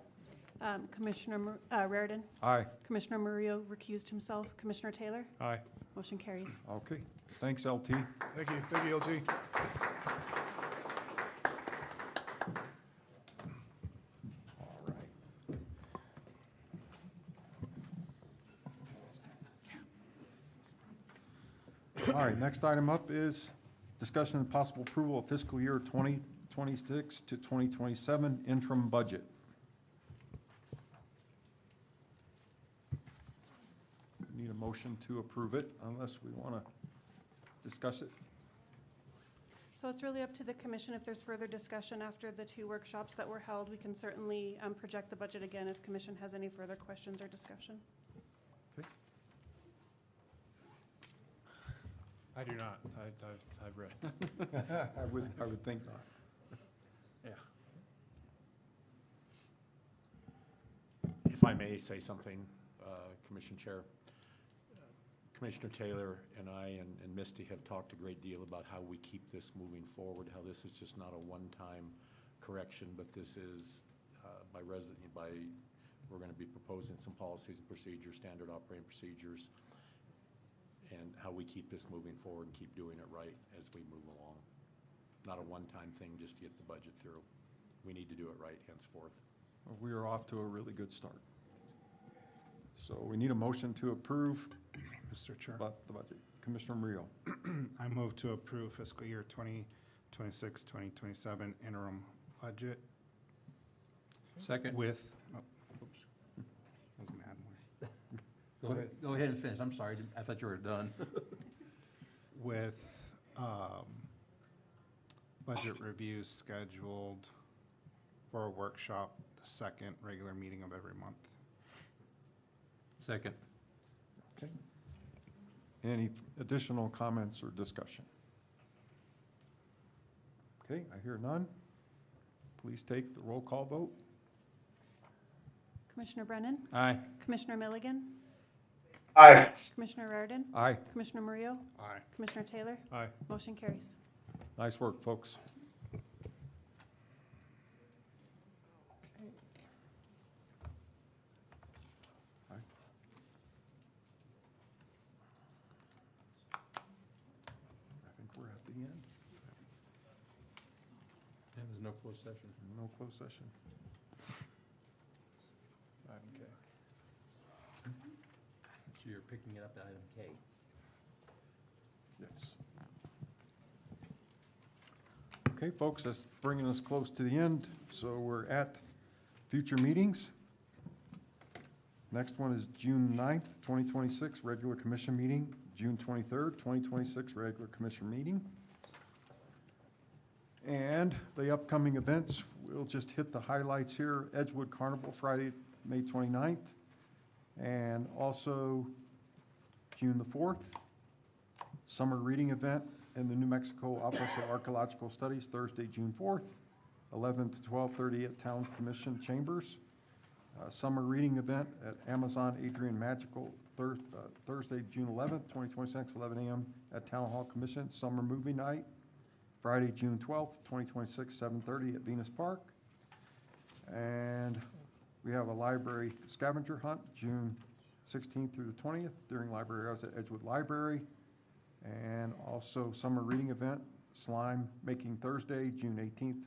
Speaker 2: Commissioner Raridan?
Speaker 1: Aye.
Speaker 2: Commissioner Murillo recused himself. Commissioner Taylor?
Speaker 6: Aye.
Speaker 2: Motion carries.
Speaker 1: Okay. Thanks, LT.
Speaker 12: Thank you. Thank you, LT.
Speaker 1: All right. All right, next item up is discussion and possible approval of fiscal year 2026 to 2027 interim budget. Need a motion to approve it unless we want to discuss it.
Speaker 2: So it's really up to the commission. If there's further discussion after the 2 workshops that were held, we can certainly project the budget again if commission has any further questions or discussion.
Speaker 6: I do not. I've read.
Speaker 1: I would think not.
Speaker 6: Yeah.
Speaker 15: If I may say something, Commission Chair, Commissioner Taylor and I and Misty have talked a great deal about how we keep this moving forward, how this is just not a one-time correction, but this is we're going to be proposing some policies and procedures, standard operating procedures, and how we keep this moving forward and keep doing it right as we move along. Not a one-time thing just to get the budget through. We need to do it right henceforth.
Speaker 1: We are off to a really good start. So we need a motion to approve
Speaker 3: Mr. Chair,
Speaker 1: the budget. Commissioner Murillo.
Speaker 3: I move to approve fiscal year 2026, 2027 interim budget
Speaker 5: Second.
Speaker 3: with, oops, that was mad more.
Speaker 5: Go ahead and finish. I'm sorry. I thought you were done.
Speaker 3: With budget reviews scheduled for a workshop, the second regular meeting of every month.
Speaker 5: Second.
Speaker 1: Okay. Any additional comments or discussion? Okay, I hear none. Please take the roll call vote.
Speaker 2: Commissioner Brennan?
Speaker 5: Aye.
Speaker 2: Commissioner Milligan?
Speaker 14: Aye.
Speaker 2: Commissioner Raridan?
Speaker 1: Aye.
Speaker 2: Commissioner Murillo?
Speaker 3: Aye.
Speaker 2: Commissioner Taylor?
Speaker 6: Aye.
Speaker 2: Motion carries.
Speaker 1: Nice work, folks. Aye. I think we're at the end.
Speaker 5: And there's no closed session.
Speaker 1: No closed session.
Speaker 6: Item K.
Speaker 5: So you're picking it up at item K.
Speaker 1: Yes. Okay, folks, that's bringing us close to the end. So we're at future meetings. Next one is June 9th, 2026, regular commission meeting. June 23rd, 2026, regular commission meeting. And the upcoming events, we'll just hit the highlights here. Edgewood Carnival, Friday, May 29th. And also June the 4th, summer reading event in the New Mexico Office of Archaeological Studies, Thursday, June 4th, 11 to 12:30 at Town Commission Chambers. Summer reading event at Amazon Adrian Magical, Thursday, June 11th, 2026, 11 a.m. at Town Hall Commission. Summer movie night, Friday, June 12th, 2026, 7:30 at Venus Park. And we have a library scavenger hunt, June 16th through the 20th, during library hours at Edgewood Library. And also summer reading event, slime making Thursday, June 18th,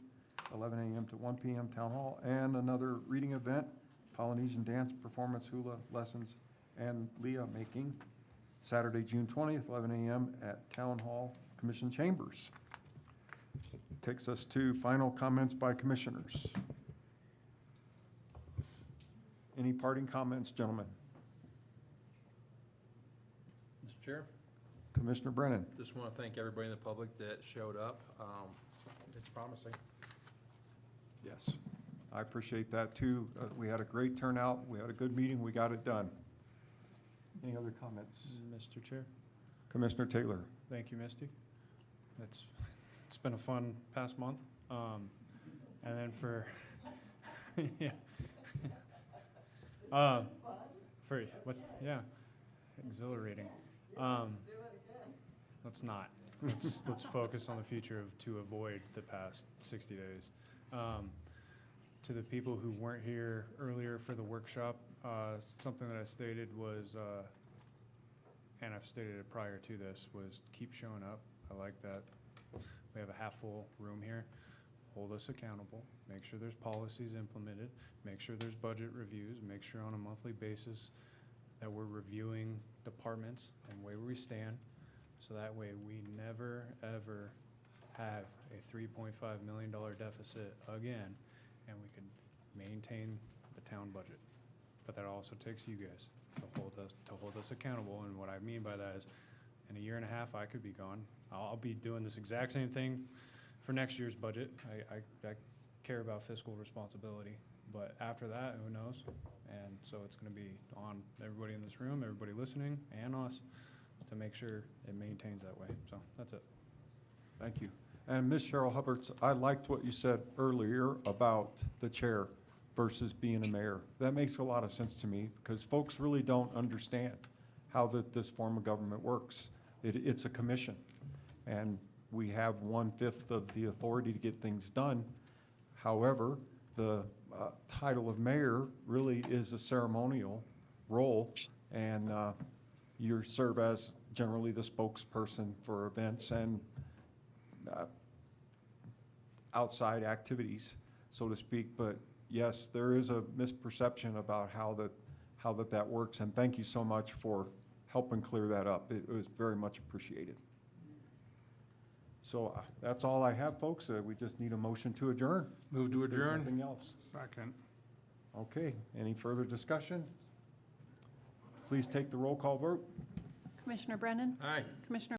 Speaker 1: 11 a.m. to 1 p.m. Town Hall. And another reading event, Polynesian dance performance, hula lessons, and Leah making, Saturday, June 20th, 11 a.m. at Town Hall Commission Chambers. Takes us to final comments by commissioners. Any parting comments, gentlemen?
Speaker 5: Mr. Chair?
Speaker 1: Commissioner Brennan?
Speaker 5: Just want to thank everybody in the public that showed up. It's promising.
Speaker 1: Yes, I appreciate that too. We had a great turnout. We had a good meeting. We got it done. Any other comments?
Speaker 6: Mr. Chair?
Speaker 1: Commissioner Taylor?
Speaker 6: Thank you, Misty. It's been a fun past month. And then for, yeah. Exhilarating. Let's not. Let's focus on the future to avoid the past 60 days. To the people who weren't here earlier for the workshop, something that I stated was, and I've stated it prior to this, was keep showing up. I like that. We have a half-full room here. Hold us accountable. Make sure there's policies implemented. Make sure there's budget reviews. Make sure on a monthly basis that we're reviewing departments and where we stand. So that way we never, ever have a $3.5 million deficit again, and we can maintain the town budget. But that also takes you guys to hold us accountable. And what I mean by that is, in a year and a half, I could be gone. I'll be doing this exact same thing for next year's budget. I care about fiscal responsibility, but after that, who knows? And so it's going to be on everybody in this room, everybody listening, and us to make sure it maintains that way. So that's it.
Speaker 1: Thank you. And Ms. Cheryl Hubbards, I liked what you said earlier about the chair versus being a mayor. That makes a lot of sense to me because folks really don't understand how this form of government works. It's a commission, and we have 1/5 of the authority to get things done. However, the title of mayor really is a ceremonial role, and you serve as generally the spokesperson for events and outside activities, so to speak. But yes, there is a misperception about how that works, and thank you so much for helping clear that up. It was very much appreciated. So that's all I have, folks. We just need a motion to adjourn.
Speaker 5: Move to
Speaker 1: If there's
Speaker 5: adjourn.
Speaker 1: nothing else.
Speaker 3: Second.
Speaker 1: Okay, any further discussion? Please take the roll call vote.
Speaker 2: Commissioner Brennan?
Speaker 5: Aye.
Speaker 2: Commissioner